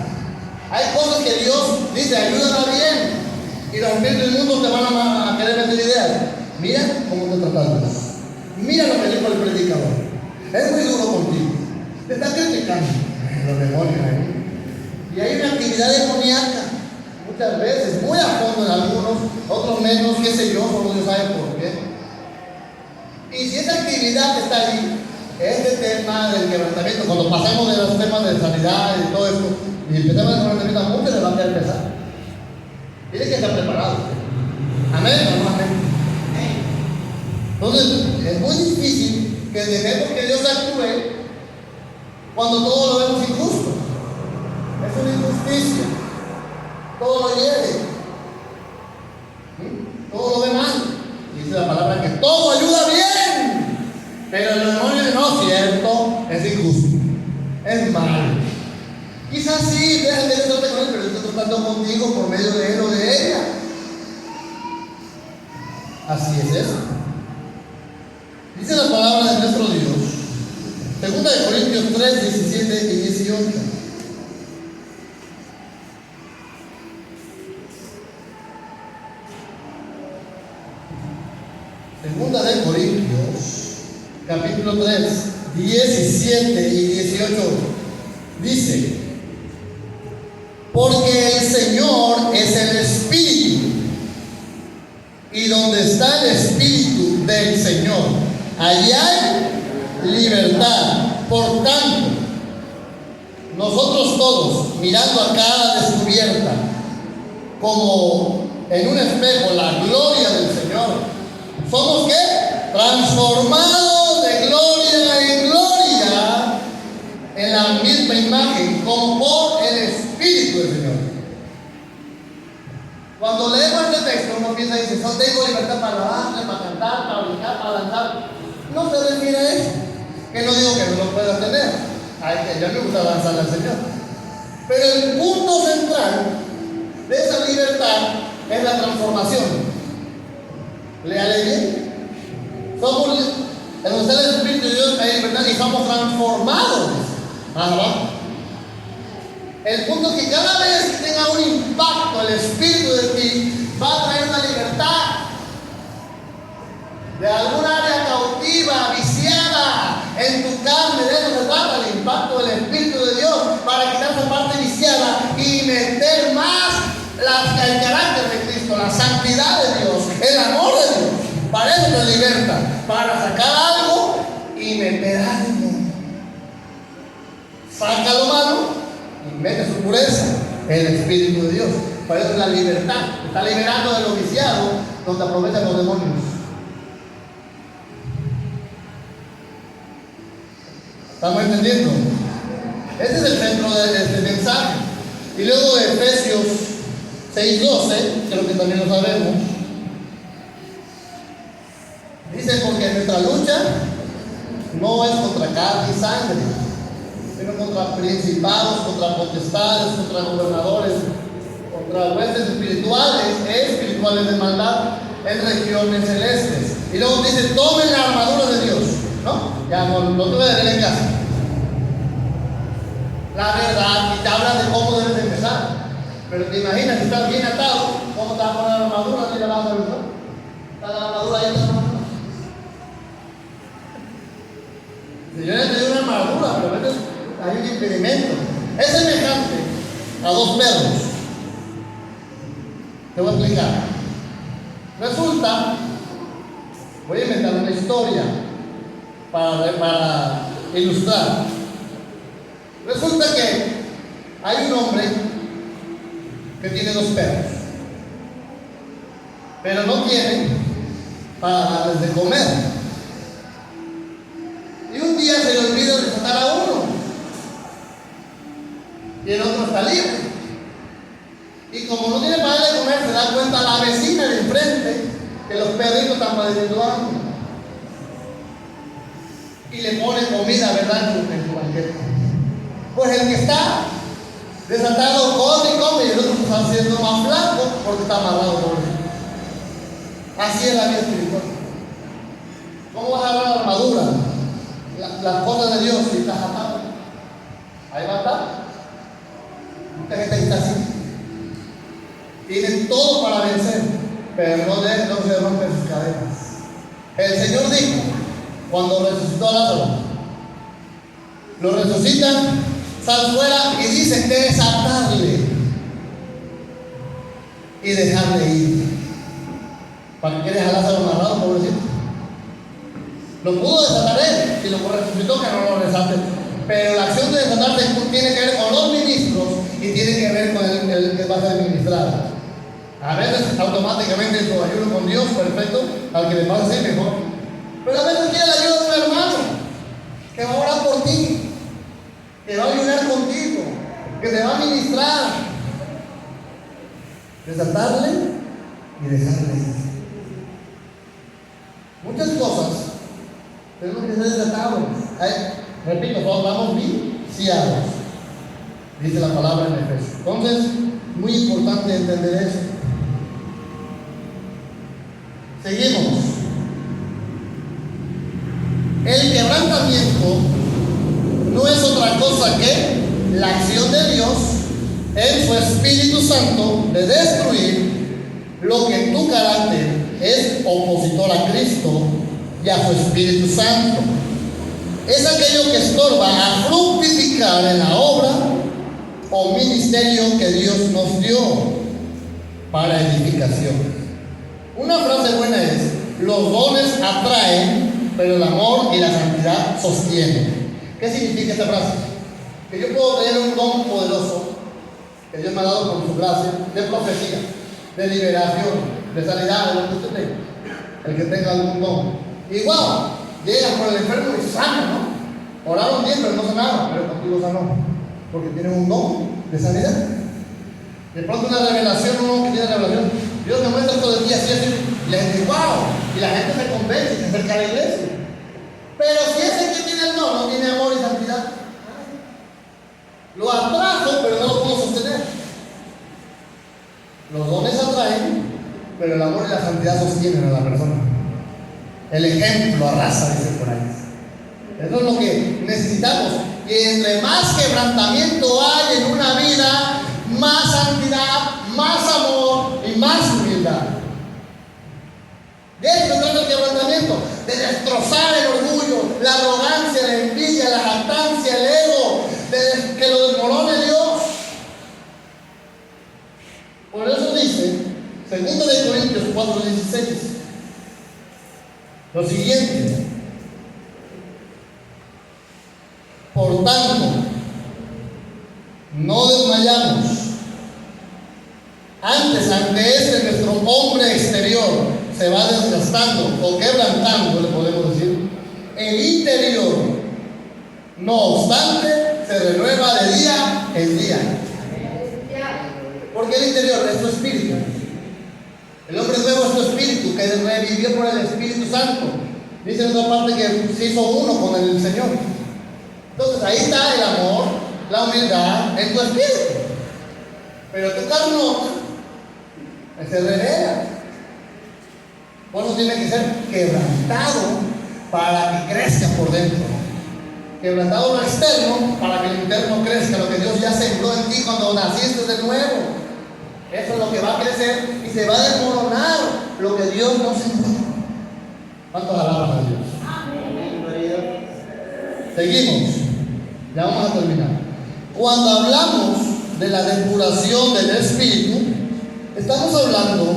Hay cosas que Dios dice, ayúdala bien, y los espíritus inmundos te van a querer meter ideas. Mira cómo te tratas. Mira lo que dijo el predicador. Es muy duro contigo. Te está criticando. Los demonios ahí. Y hay una actividad demoníaca. Muchas veces, muy a fondo en algunos, otros menos, qué sé yo, solo Dios sabe por qué. Y si esa actividad que está ahí, este tema del quebrantamiento, cuando pasemos de los temas de sanidad y todo esto, y empezamos el quebrantamiento, a muchos les va a quedar pesado. Tienen que estar preparados. Amén, amén. Entonces, es muy difícil que dejemos que Dios actúe cuando todo lo vemos injusto. Es una injusticia. Todo lo hiere. Todo lo ve mal. Dice la palabra que todo ayuda bien. Pero el demonio dice, no, cierto, es injusto. Es malo. sí, déjame que trate con él, pero yo estoy tratando contigo por medio de él o de ella. Así es eso. Dice la palabra de nuestro Dios, 2 Corintios 3, 17 y 18. Segunda de Corintios, capítulo 3, 17 y 18, dice: porque el Señor es el Espíritu, y donde está el Espíritu del Señor, allá hay libertad. Por tanto, nosotros todos, mirando a cara descubierta, como en un espejo, la gloria del Señor, ¿somos qué? Transformados de gloria en gloria en la misma imagen, como por el Espíritu del Señor. Cuando leemos este texto, uno piensa y dice: no tengo libertad para alabar, para cantar, para brincar, para danzar. No se refiere a eso. Que no digo que no lo puedas tener. Ay, que ya me gusta danzar al Señor. Pero el punto central de esa libertad es la transformación. Léale bien. Somos, en donde está el Espíritu de Dios hay libertad y somos transformados. Ajá. El punto es que cada vez que tenga un impacto el Espíritu de ti, va a traer una libertad de alguna área cautiva, viciada en tu carne. De eso se trata el impacto del Espíritu de Dios, para quitar esa parte viciada y meter más el carácter de Cristo, la santidad de Dios, el amor de Dios. Para eso te liberta, para sacar algo y meter algo. Saca lo malo y mete su pureza, el Espíritu de Dios. Para eso es la libertad. Está liberando de lo viciado, donde aprovechan los demonios. ¿Estamos entendiendo? Ese es el centro de este mensaje. Y luego de Efesios 6:12, creo que también lo sabemos, dice: porque nuestra lucha no es contra carne y sangre, sino contra principados, contra potestades, contra gobernadores, contra huestes espirituales de maldad en regiones celestes. Y luego dice: tomen la armadura de Dios, ¿no? Ya no tuve de leer en casa. La verdad, y te habla de cómo debes de empezar. Pero te imaginas que estás bien atado, ¿cómo te vas a poner la armadura? ¿Sí la vas a ver? Está la armadura ahí, está la armadura. Si yo le doy una armadura, pero a veces hay un impedimento. Es semejante a dos perros. Te voy a explicar. Resulta, voy a inventar una historia para ilustrar. Resulta que hay un hombre que tiene dos perros, pero no tiene para darles de comer. Y un día se le olvida de sacar a uno, y el otro está libre. Y como no tiene para darle de comer, se da cuenta la vecina de enfrente que los perritos están padeciendo hambre, y le pone comida, ¿verdad?, en su banquete. Pues el que está desatado come y come, y el otro está haciendo más flaco porque está amarrado por él. Así es la vida espiritual. ¿Cómo vas a agarrar la armadura? Las cosas de Dios, si estás atado. Ahí va a estar. Mucha gente está así. Tienen todo para vencer, pero no se rompen sus cadenas. El Señor dijo, cuando resucitó a Lázaro, lo resucitan, sal fuera y dicen que desatarle y dejarle ir. ¿Para qué dejar a Lázaro amarrado, pobrecito? Lo pudo desatar él, y lo resucitó, que no lo desate. Pero la acción de desatarse tiene que ver con los ministros y tiene que ver con el que va a ser ministrado. A veces automáticamente en su ayuno con Dios, perfecto, al que le va a ser mejor. Pero a veces quiere la ayuda de un hermano que va a orar por ti, que va a ayudar contigo, que te va a ministrar. Desatarle y dejarle ir. Muchas cosas tenemos que ser desatados. Repito, todos vamos viciados. dice la palabra en Efesios. Entonces, muy importante entender eso. Seguimos. El quebrantamiento no es otra cosa que la acción de Dios en su Espíritu Santo de destruir lo que en tu carácter es opositor a Cristo y a su Espíritu Santo. Es aquello que estorba a fructificar en la obra o ministerio que Dios nos dio para edificación. Una frase buena es: los dones atraen, pero el amor y la santidad sostienen. ¿Qué significa esta frase? Que yo puedo tener un don poderoso que Dios me ha dado por su gracia, de profecía, de liberación, de sanidad, de lo que usted tenga, el que tenga algún don. Igual, llegan por el enfermo y sanan, ¿no? Oraron bien, pero no sanaron, pero contigo sanó, porque tienen un don de sanidad. De pronto una revelación, uno que tiene revelación, Dios me muestra todo el día así, y la gente, wow, y la gente se convence y se acerca a la iglesia. Pero si ese que tiene el don no tiene amor y santidad, lo atrajo, pero no lo pudo sostener. Los dones atraen, pero el amor y la santidad sostienen a la persona. El ejemplo arrasa, dice por ahí. Eso es lo que necesitamos. Que entre más quebrantamiento hay en una vida, más santidad, más amor y más humildad. De eso se trata el quebrantamiento, de destrozar el orgullo, la arrogancia, la envidia, la jactancia, el ego, de que lo desmorone Dios. Por eso dice 2 Corintios 4:16 lo siguiente: por tanto, no desmayamos. Antes, ante nuestro hombre exterior se va desgastando o quebrantando, le podemos decir, el interior, no obstante, se renueva de día en día. Porque el interior es tu espíritu. El hombre nuevo es tu espíritu, que revivió por el Espíritu Santo. Dice en otra parte que se hizo uno con el Señor. Entonces ahí está el amor, la humildad en tu espíritu. Pero tu carne se revela. Por eso tiene que ser quebrantado para que crezca por dentro. Quebrantado lo externo para que el interno crezca, lo que Dios ya sembró en ti cuando naciste de nuevo. Eso es lo que va a crecer y se va a desmoronar lo que Dios no sembró. ¿Cuántos alaban a Dios? Amén. Seguimos. Ya vamos a terminar. Cuando hablamos de la depuración del espíritu, estamos hablando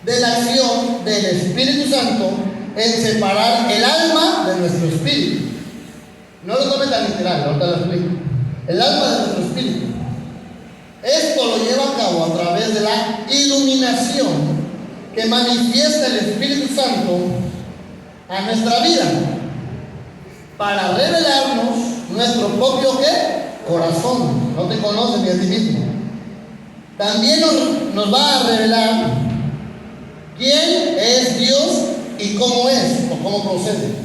de la acción del Espíritu Santo en separar el alma de nuestro espíritu. No lo tome tan literal, ahorita lo explico. El alma de nuestro espíritu. Esto lo lleva a cabo a través de la iluminación que manifiesta el Espíritu Santo a nuestra vida para revelarnos nuestro propio ¿qué? Corazón. No te conoces ni a ti mismo. También nos va a revelar quién es Dios y cómo es o cómo procede,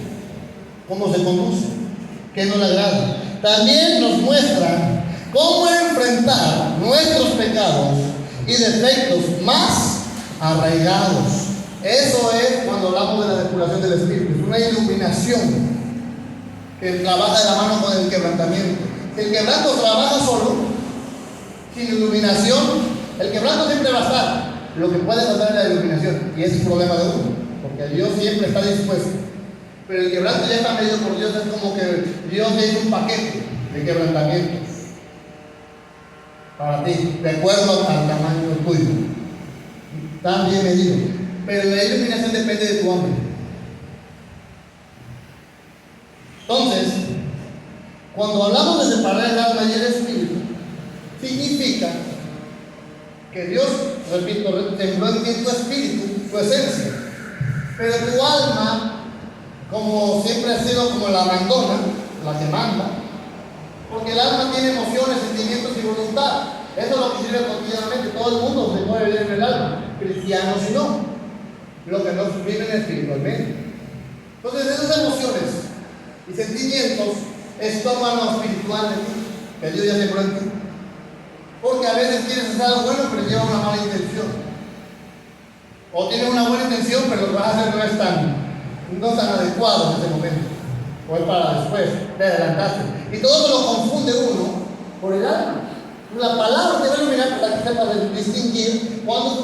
cómo se conduce, qué no le agrada. También nos muestra cómo enfrentar nuestros pecados y defectos más arraigados. Eso es cuando hablamos de la depuración del espíritu. Es una iluminación que trabaja de la mano con el quebrantamiento. Si el quebranto trabaja solo, sin iluminación, el quebranto siempre va a estar. Lo que puede faltar es la iluminación, y ese es el problema de uno, porque Dios siempre está dispuesto. Pero el quebranto ya está medido por Dios, es como que Dios le hizo un paquete de quebrantamientos para ti, de acuerdo al tamaño tuyo. Tan bien medido. Pero la iluminación depende de tu hambre. Entonces, cuando hablamos de separar el alma y el espíritu, significa que Dios, repito, sembró en ti tu espíritu, tu esencia. Pero tu alma, como siempre ha sido como la mandona, la que manda, porque el alma tiene emociones, sentimientos y voluntad. Eso es lo que sirve cotidianamente. Todo el mundo se puede vivir en el alma, cristianos y no, lo que no viven espiritualmente. Entonces esas emociones y sentimientos es tu mano espiritual de ti. que Dios ya sembró en ti. Porque a veces quieres hacer algo bueno, pero lleva una mala intención. O tienes una buena intención, pero lo que vas a hacer no es tan adecuado en ese momento. O es para después, te adelantaste. Y todo eso lo confunde uno por el alma. La palabra te va a iluminar para que sepas distinguir cuándo es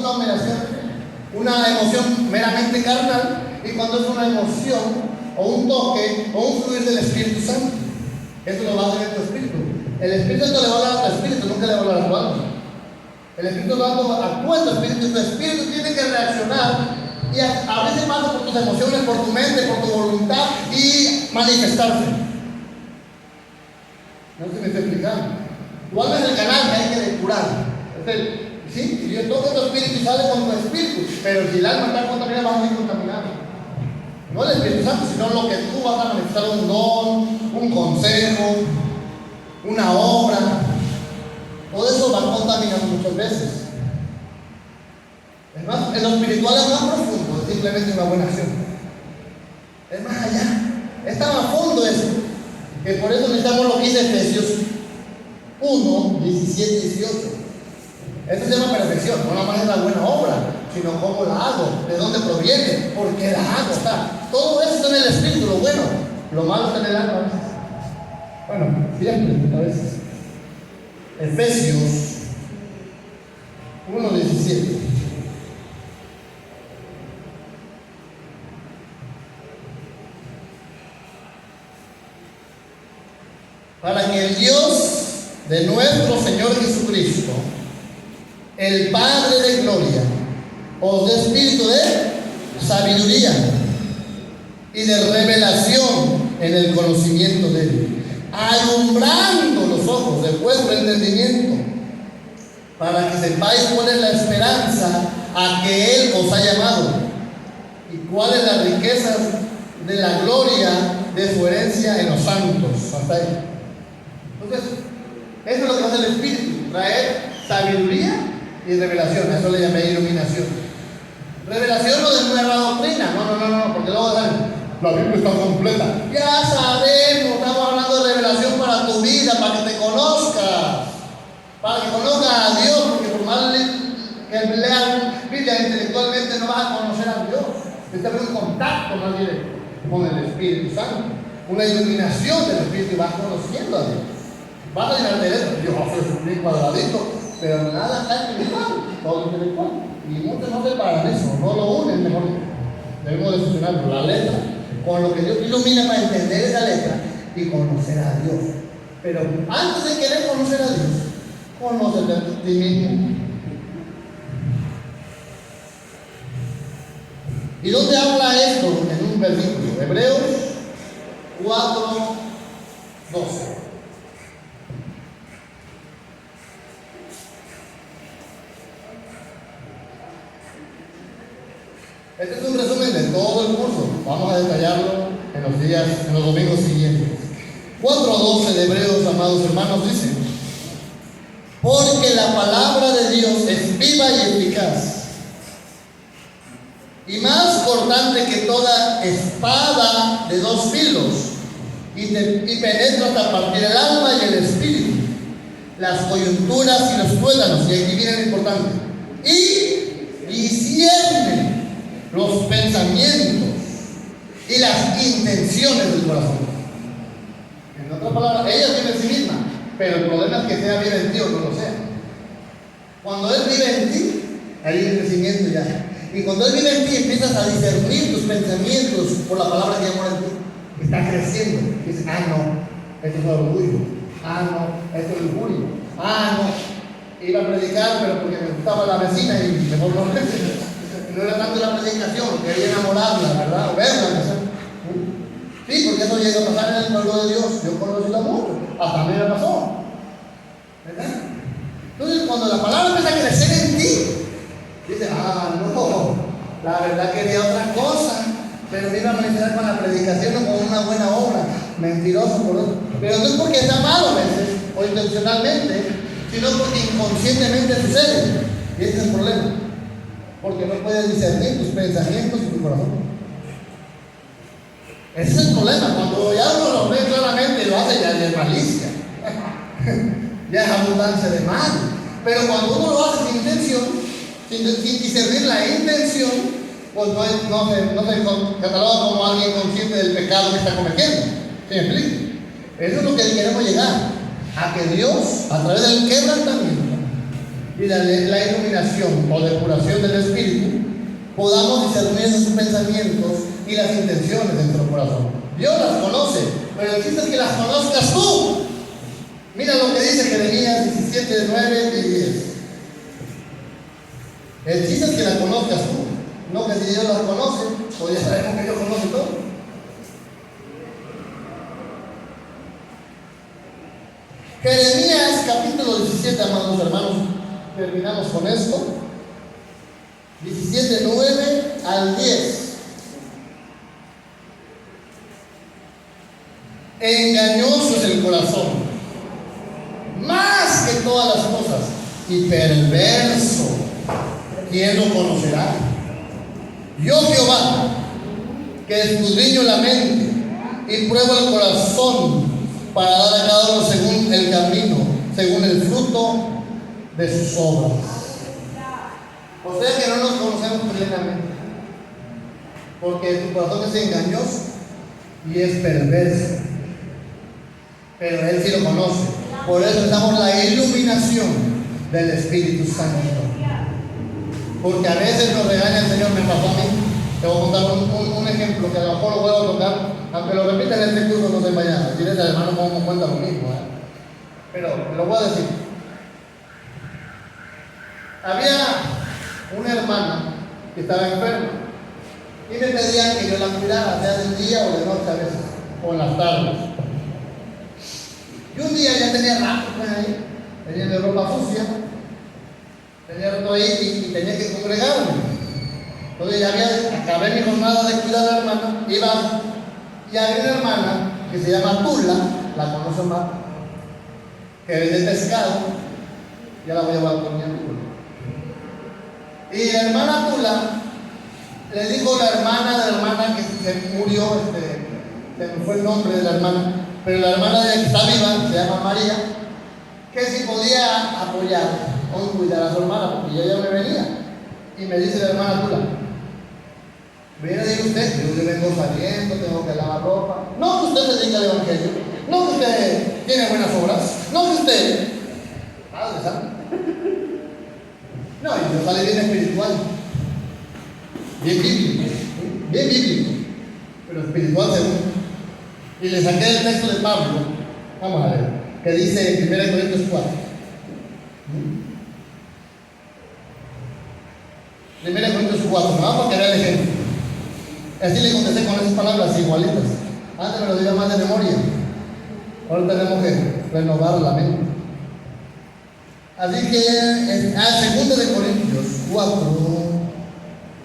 una emoción meramente carnal, y cuándo es una emoción o un toque o un fluir del Espíritu Santo. Eso lo va a hacer en tu espíritu. El Espíritu Santo le va a hablar a tu espíritu, nunca le va a hablar a tu alma. El Espíritu Santo actúa en tu espíritu, y tu espíritu tiene que reaccionar y a veces pasa por tus emociones, por tu mente, por tu voluntad y manifestarse. No sé si me estoy explicando. Tu alma es el canal que hay que depurar. Sí, Dios toca tu espíritu y sale con tu espíritu, pero si el alma está contaminada, vas a ir contaminado. No el Espíritu Santo, sino lo que tú vas a manifestar: un don, un consejo, una obra. Todo eso va contaminando muchas veces. Es más, en lo espiritual es más profundo, es simplemente una buena acción. Es más allá, es tan a fondo eso, que por eso necesitamos lo que dice Efesios 1, 17 y 18. Esto se llama perfección, no nada más es la buena obra, sino cómo la hago, de dónde proviene, por qué la hago. O sea, todo eso está en el espíritu, lo bueno, lo malo está en el alma a veces. Bueno, siempre a veces. Efesios 1, 17. Para que el Dios de nuestro Señor Jesucristo, el Padre de gloria, os dé espíritu de sabiduría y de revelación en el conocimiento de Él, alumbrando los ojos de vuestro entendimiento, para que sepáis cuál es la esperanza a que Él os ha llamado y cuáles las riquezas de la gloria de su herencia en los santos. Hasta ahí. Entonces, eso es lo que hace el Espíritu: traer sabiduría y revelación. Eso le llamé iluminación. Revelación no de nueva doctrina, no, porque luego la Biblia está completa. Ya sabemos, estamos hablando de revelación para tu vida, para que te conozcas, para que conozcas a Dios, porque por más que leas Biblia intelectualmente no vas a conocer a Dios. Necesitas un contacto más directo con el Espíritu Santo, una iluminación del Espíritu, y vas conociendo a Dios. Vas a llenar de letras, Dios es un cuadradito, pero nada está intelectual, todo intelectual. Y muchos no separan eso, no lo unen mejor. Debemos de fusionarlo, la letra, con lo que Dios ilumina para entender esa letra y conocer a Dios. Pero antes de querer conocer a Dios, conócete a ti mismo. ¿Y dónde habla esto? En un versículo, Hebreos 4, 12. Este es un resumen de todo el curso. Vamos a detallarlo en los domingos siguientes. 4:12 de Hebreos, amados hermanos, dice: porque la palabra de Dios es viva y eficaz, y más cortante que toda espada de dos filos, y penetra hasta partir el alma y el espíritu, las coyunturas y los tuétanos, y aquí viene lo importante, y discierne los pensamientos y las intenciones del corazón. En otras palabras, ella vive en sí misma, pero el problema es que sea vive en ti o no lo sea. Cuando Él vive en ti, ahí hay crecimiento ya. Y cuando Él vive en ti, empiezas a discernir tus pensamientos por la palabra que amor en ti. Está creciendo. Dices: no, esto es orgullo. No, esto es orgullo. No, iba a predicar, pero porque me gustaba la vecina y mejor no no era tanto la predicación, quería enamorarla, ¿verdad? O verla, ¿verdad? Sí, porque eso llega a pasar en el pueblo de Dios. Yo conocí el amor, hasta a mí me pasó, ¿verdad? Entonces, cuando la palabra empieza a crecer en ti, dices: no, la verdad quería otra cosa, pero me iba a manifestar con la predicación o con una buena obra. Mentiroso por otro. Pero no es porque está malo a veces, o intencionalmente, sino porque inconscientemente sucede. Y ese es el problema. Porque no puedes discernir tus pensamientos y tu corazón. Ese es el problema. Cuando ya uno lo ve claramente y lo hace, ya es malicia. ya es abundancia de mal. Pero cuando uno lo hace sin intención, sin discernir la intención, pues no se cataloga como alguien consciente del pecado que está cometiendo. ¿Sí me explico? Eso es lo que queremos llegar, a que Dios, a través del quebrantamiento y la iluminación o depuración del Espíritu, podamos discernir sus pensamientos y las intenciones de nuestro corazón. Dios las conoce, pero el chiste es que las conozcas tú. Mira lo que dice Jeremías 17, 9 y 10. El chiste es que las conozcas tú, no que si Dios las conoce, pues ya sabemos que Dios conoce todo. Jeremías capítulo 17, amados hermanos, terminamos con esto. 17, 9 al 10. Engañoso es el corazón, más que todas las cosas, y perverso, ¿quién lo conocerá? Yo, Jehová, que escudriño la mente y pruebo el corazón para dar a cada uno según el camino, según el fruto de sus obras. O sea que no nos conocemos plenamente, porque tu corazón es engañoso y es perverso, pero Él sí lo conoce. Por eso necesitamos la iluminación del Espíritu Santo, porque a veces nos regaña el Señor. Me pasó a mí. Te voy a contar un ejemplo que a lo mejor lo vuelvo a tocar, aunque lo repita en este curso no se vaya. Tienes al hermano como cuenta lo mismo, pero lo voy a decir. Había una hermana que estaba enferma y me pedían que yo la cuidara, sea de día o de noche a veces, o en las tardes. Y un día ya tenía rato ahí, tenía mi ropa sucia, tenía roto ahí y tenía que congregarme. Entonces ya acabé mi jornada de cuidar a la hermana, iba, y había una hermana que se llama Tula, la conoce más, que vende pescado, ya la voy a llevar con mi amigo. Y la hermana Tula le dijo a la hermana que se murió, se me fue el nombre de la hermana, pero la hermana que está viva, se llama María, que si podía apoyar o cuidar a su hermana, porque yo ya me venía. Y me dice la hermana Tula: mira, dice usted, yo vengo saliendo, tengo que lavar ropa. No que usted se dedica al evangelio, no que usted tiene buenas obras, no que usted, Padre Santo. No, y yo salí bien espiritual, bien bíblico, pero espiritual según. Y le saqué el texto de Pablo, vamos a ver, que dice en 1 Corintios 4. 1 Corintios 4, no vamos a querer el ejemplo. Así le contesté con esas palabras igualitas. Antes me lo diga más de memoria. Ahora tenemos que renovar la mente. Así que, 2 Corintios 4.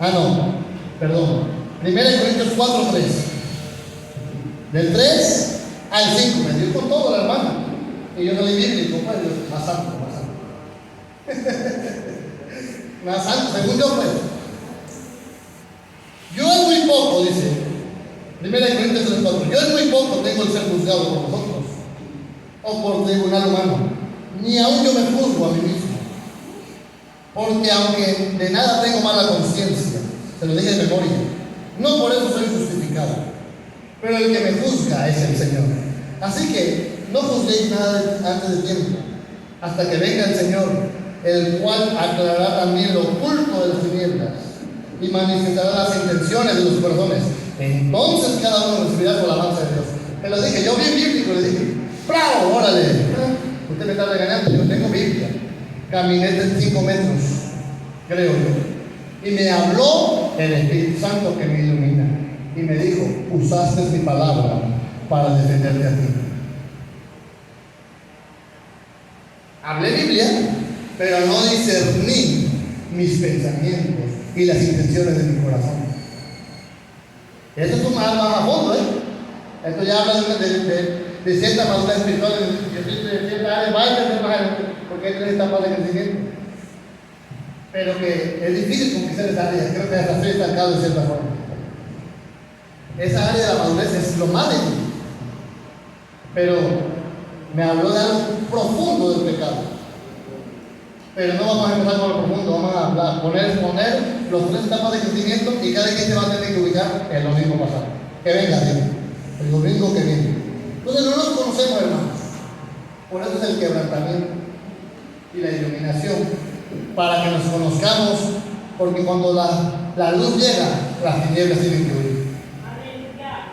1 Corintios 4, 3. Del 3 al 5. Me dio con todo la hermana. Y yo no leí bíblico, pues, más santo. Más santo, según yo, pues. Yo es muy poco, dice 1 Corintios 3:4. Yo es muy poco tengo el ser juzgado por vosotros, o por tribunal humano, ni aún yo me juzgo a mí mismo. Porque aunque de nada tengo mala conciencia, se lo dije de memoria, no por eso soy justificado, pero el que me juzga es el Señor. Así que no juzguéis nada antes de tiempo, hasta que venga el Señor, el cual aclarará también lo oculto de las tinieblas y manifestará las intenciones de los corazones. Entonces cada uno recibirá su alabanza de Dios. Te lo dije, yo bien bíblico, le dije, ¡bravo! Órale, usted me está regañando, yo tengo Biblia. Caminé 5 metros, creo yo, y me habló el Espíritu Santo que me ilumina y me dijo: usaste mi palabra para defenderte a ti. Hablé Biblia, pero no discerní mis pensamientos y las intenciones de mi corazón. Eso es más a fondo, Esto ya habla de cierta madurez espiritual, de cierta área, va a entender más adelante, porque hay 3 etapas de crecimiento. Pero que es difícil conquistar esa área, creo que hasta estoy estancado de cierta forma. Esa área de la madurez es lo más difícil. Pero Me habló de algo profundo del pecado. Pero no vamos a empezar con lo profundo, vamos a poner los 3 etapas de crecimiento y cada quien se va a tener que ubicar en lo mismo pasado. Que venga Dios, el domingo que viene. Entonces no nos conocemos, hermanos. Por eso es el quebrantamiento y la iluminación, para que nos conozcamos, porque cuando la luz llega, las tinieblas tienen que huir.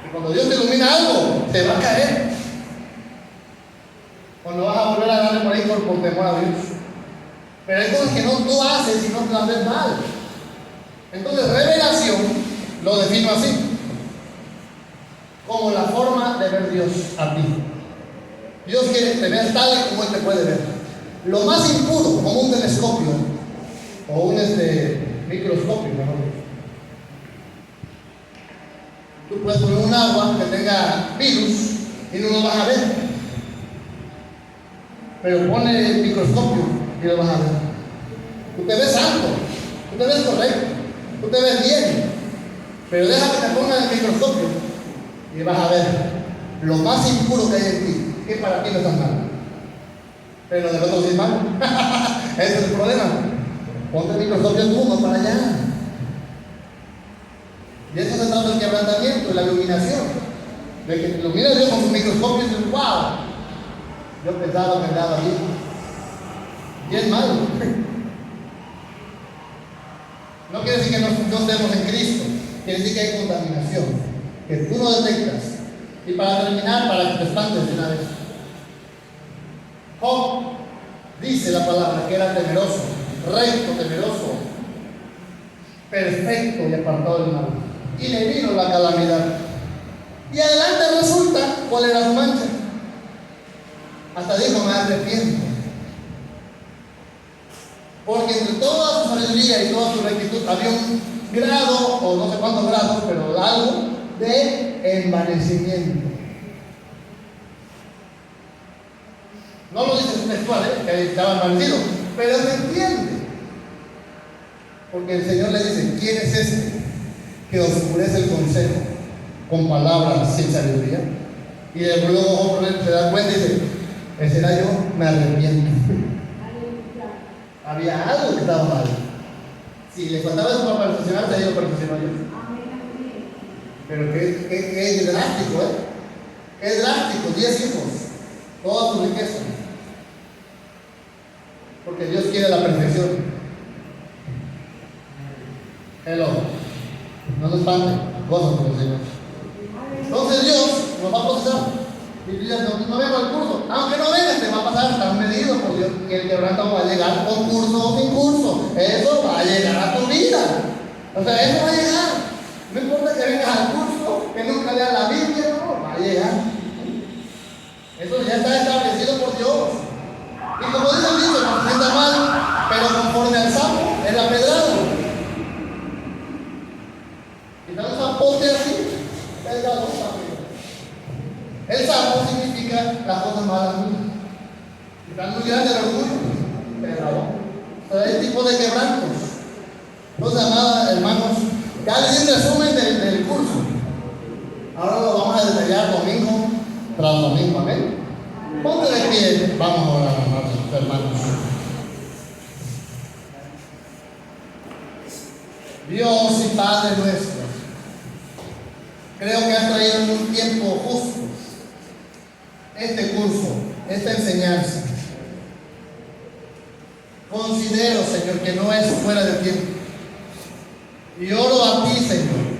Y cuando Dios te ilumina algo, te va a caer. Cuando vas a volver a darle por ahí por temor a Dios. Pero hay cosas que no tú haces y no te las ves mal. Entonces, revelación lo defino así: como la forma de ver Dios a ti. Dios quiere que te veas tal y como Él te puede ver. Lo más impuro, como un telescopio o un microscopio, mejor dicho. Tú puedes poner un agua que tenga virus y no lo vas a ver. Pero pone el microscopio y lo vas a ver. Tú te ves santo, tú te ves correcto, tú te ves bien, pero deja que te pongan el microscopio y vas a ver lo más impuro que hay en ti, que para ti no está mal, pero del otro sí es mal. Ese es el problema. Ponte el microscopio tú, no para allá. Y eso se trata del quebrantamiento, de la iluminación, de que te ilumina Dios con su microscopio y dices: wow, yo pensaba que andaba bien. Y es malo. No quiere decir que no estemos en Cristo, quiere decir que hay contaminación, que tú no detectas. Y para terminar, para que te espantes de una vez, Job dice la palabra que era temeroso, recto, temeroso, perfecto y apartado del mal. Y le vino la calamidad. Y adelante resulta cuál era su mancha. Hasta dijo: me arrepiento. Porque entre toda su sabiduría y toda su rectitud había un grado, o no sé cuántos grados, pero algo de envanecimiento. No lo dice textual, que estaba envanecido, pero se entiende. Porque el Señor le dice: ¿quién es este que oscurece el consejo con palabras sin sabiduría? Y luego se da cuenta y dice: ese era yo, me arrepiento. Había algo que estaba mal. Si le faltaba eso para perfeccionarse, ahí lo perfeccionó yo. Pero que es drástico, es drástico. 10 hijos, toda su riqueza. Porque Dios quiere la perfección. Hello. No se espanten, gozan por el Señor. Entonces Dios nos va a procesar. Y tú dices: no vengo al curso. Aunque no vengas, te va a pasar, tan medido por Dios, que el quebranto va a llegar con curso o sin curso. Eso va a llegar a tu vida. O sea, eso va a llegar. No importa que vengas al curso, que nunca leas la Biblia, no, va a llegar. Eso ya está establecido por Dios. Y como dice el dicho, no se sienta mal, pero conforme al sapo, es la pedrada. Y dan un zapote así, pedrado. El sapo significa las cosas malas mías. Y están muy grande el orgullo, pedrado. O sea, hay tipo de quebrantos. Entonces, amados hermanos, ya les di un resumen del curso. Ahora lo vamos a detallar domingo tras domingo, amén. Ponte de pie, vamos a orar, hermanos. Dios y Padre nuestro, creo que has traído en un tiempo justo este curso, esta enseñanza. Considero, Señor, que no es fuera de tiempo. Y oro a ti, Señor,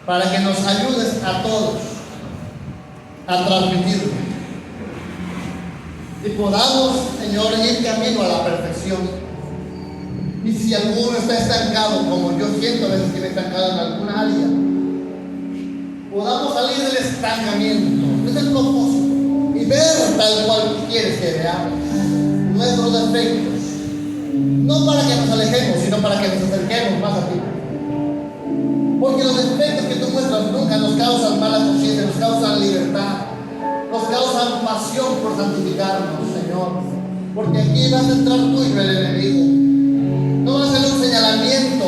para que nos ayudes a todos a transmitirlo. Y podamos, Señor, ir camino a la perfección. Y si alguno está estancado, como yo siento a veces que me he estancado en alguna área, podamos salir del estancamiento, es el propósito, y ver tal cual tú quieres que veamos nuestros defectos. No para que nos alejemos, sino para que nos acerquemos más a ti. Porque los defectos que tú muestras nunca nos causan mala conciencia, nos causan libertad, nos causan pasión por santificarnos, Señor. Porque aquí vas a entrar tú y no el enemigo. No va a ser un señalamiento,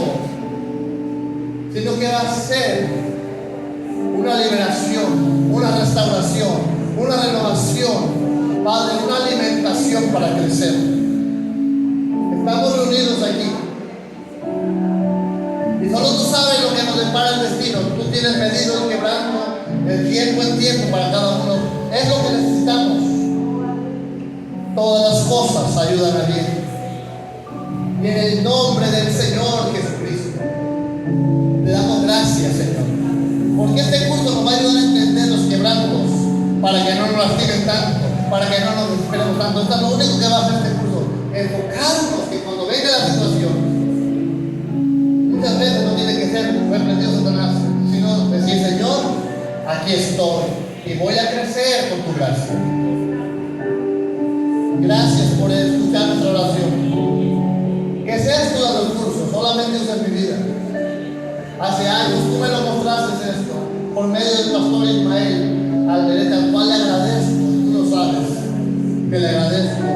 sino que va a ser una liberación, una restauración, una renovación, Padre, una alimentación para crecer. Estamos reunidos aquí y solo tú sabes lo que nos depara el destino. Tú tienes medido el quebranto, el tiempo en tiempo para cada uno. Es lo que necesitamos. Todas las cosas ayudan a bien. Y en el nombre del Señor Jesucristo, te damos gracias, Señor, porque este curso nos va a ayudar a entender los quebrantos para que no nos lastimen tanto, para que no nos desesperemos tanto. Esto es lo único que va a hacer este curso, enfocarnos que cuando venga la situación, muchas veces no tiene que ser reprendido Satanás, sino decir: Señor, aquí estoy y voy a crecer con tu gracia. Gracias por escuchar nuestra oración. Que seas tú dando el curso, solamente usa mi vida. Hace años tú me lo mostraste esto, por medio del pastor Ismael Alderete, al cual le agradezco, tú lo sabes, que le agradezco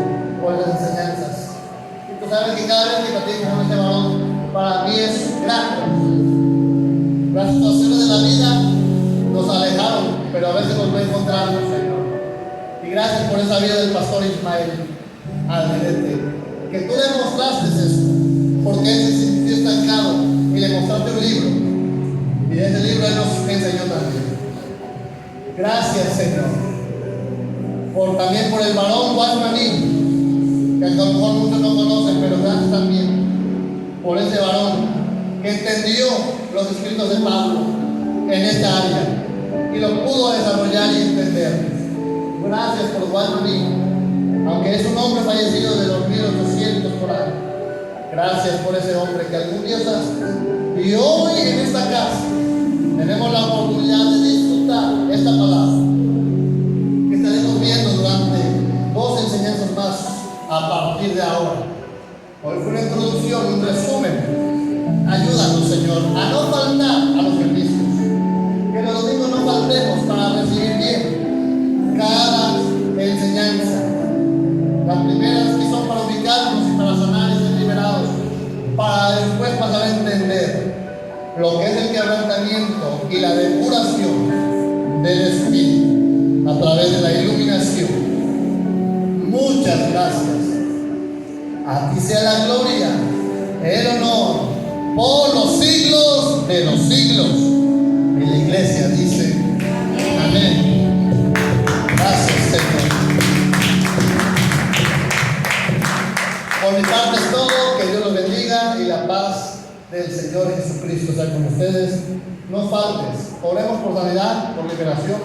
por las enseñanzas. Y tú sabes que cada vez que platico con este varón, para mí es grato. Las situaciones de la vida nos alejaron, pero a veces nos encontramos, Señor. Y gracias por esa vida del pastor Ismael Alderete, que tú le mostraste eso, porque él se sintió estancado y le mostraste un libro, y de ese libro él nos enseñó también. Gracias, Señor, también por el varón Guasmaní, que a lo mejor muchos no conocen, pero gracias también por ese varón que entendió los escritos de Pablo en esta área y lo pudo desarrollar y entender. Gracias por Guasmaní, aunque es un hombre fallecido de los 1800 por ahí. Gracias por ese hombre que algún día usaste. Y hoy en esta casa tenemos la oportunidad de disfrutar esta palabra que estaremos viendo durante 2 enseñanzas más a partir de ahora. Hoy fue una introducción, un resumen. Ayúdanos, Señor, a no faltar a los servicios. Que los domingos no faltemos para recibir bien cada enseñanza. Las primeras que son para ubicarnos y para sanar y ser liberados, para después pasar a entender lo que es el quebrantamiento y la depuración del Espíritu a través de la iluminación. Muchas gracias. A ti sea la gloria, el honor, por los siglos de los siglos. Y la iglesia dice: amén. Gracias, Señor. Por mi parte es todo. Que Dios los bendiga y la paz del Señor Jesucristo sea con ustedes. No faltes. Oremos por sanidad, por liberación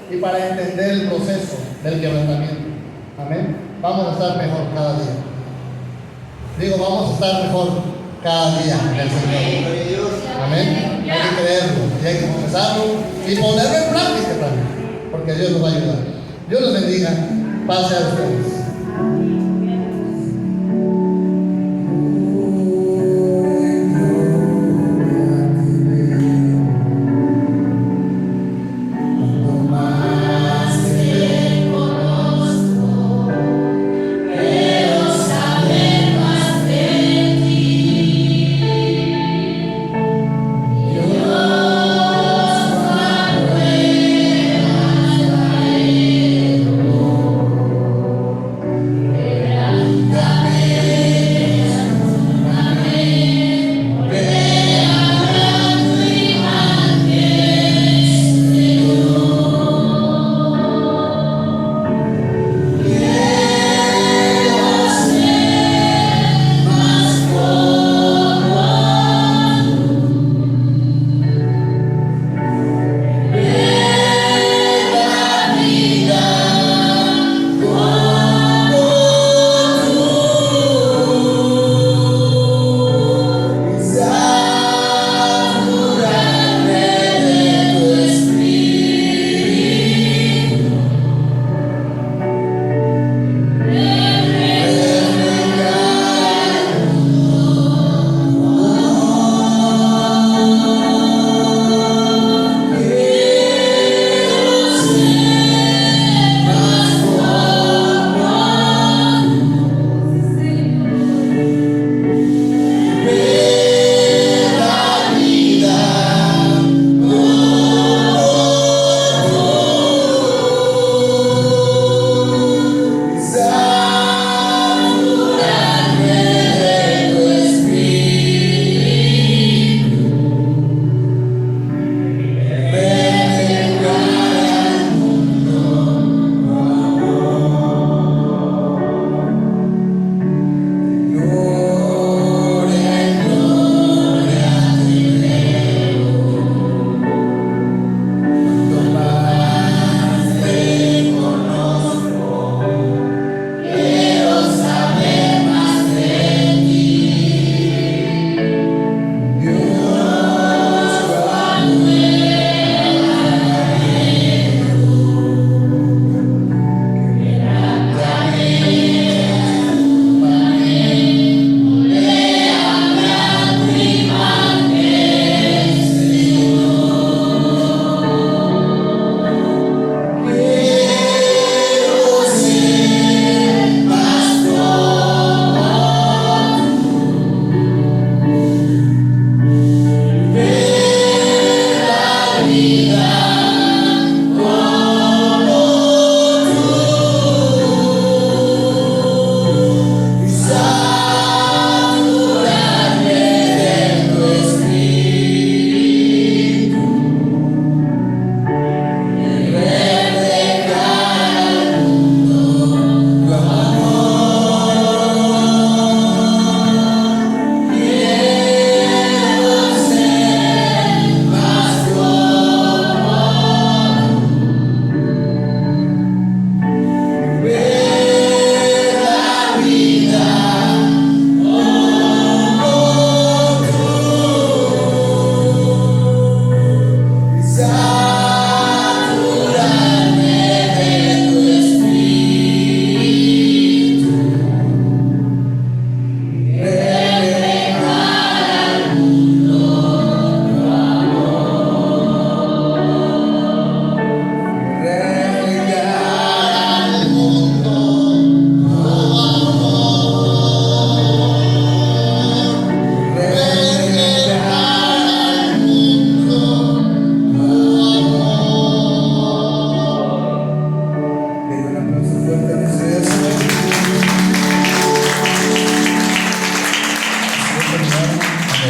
y para entender el proceso del quebrantamiento. Amén. Vamos a estar mejor cada día. Digo, vamos a estar mejor cada día en el Señor. Amén. Hay que creerlo y hay que confesarlo y ponerlo en práctica también, porque Dios nos va a ayudar. Dios los bendiga. Paz a ustedes.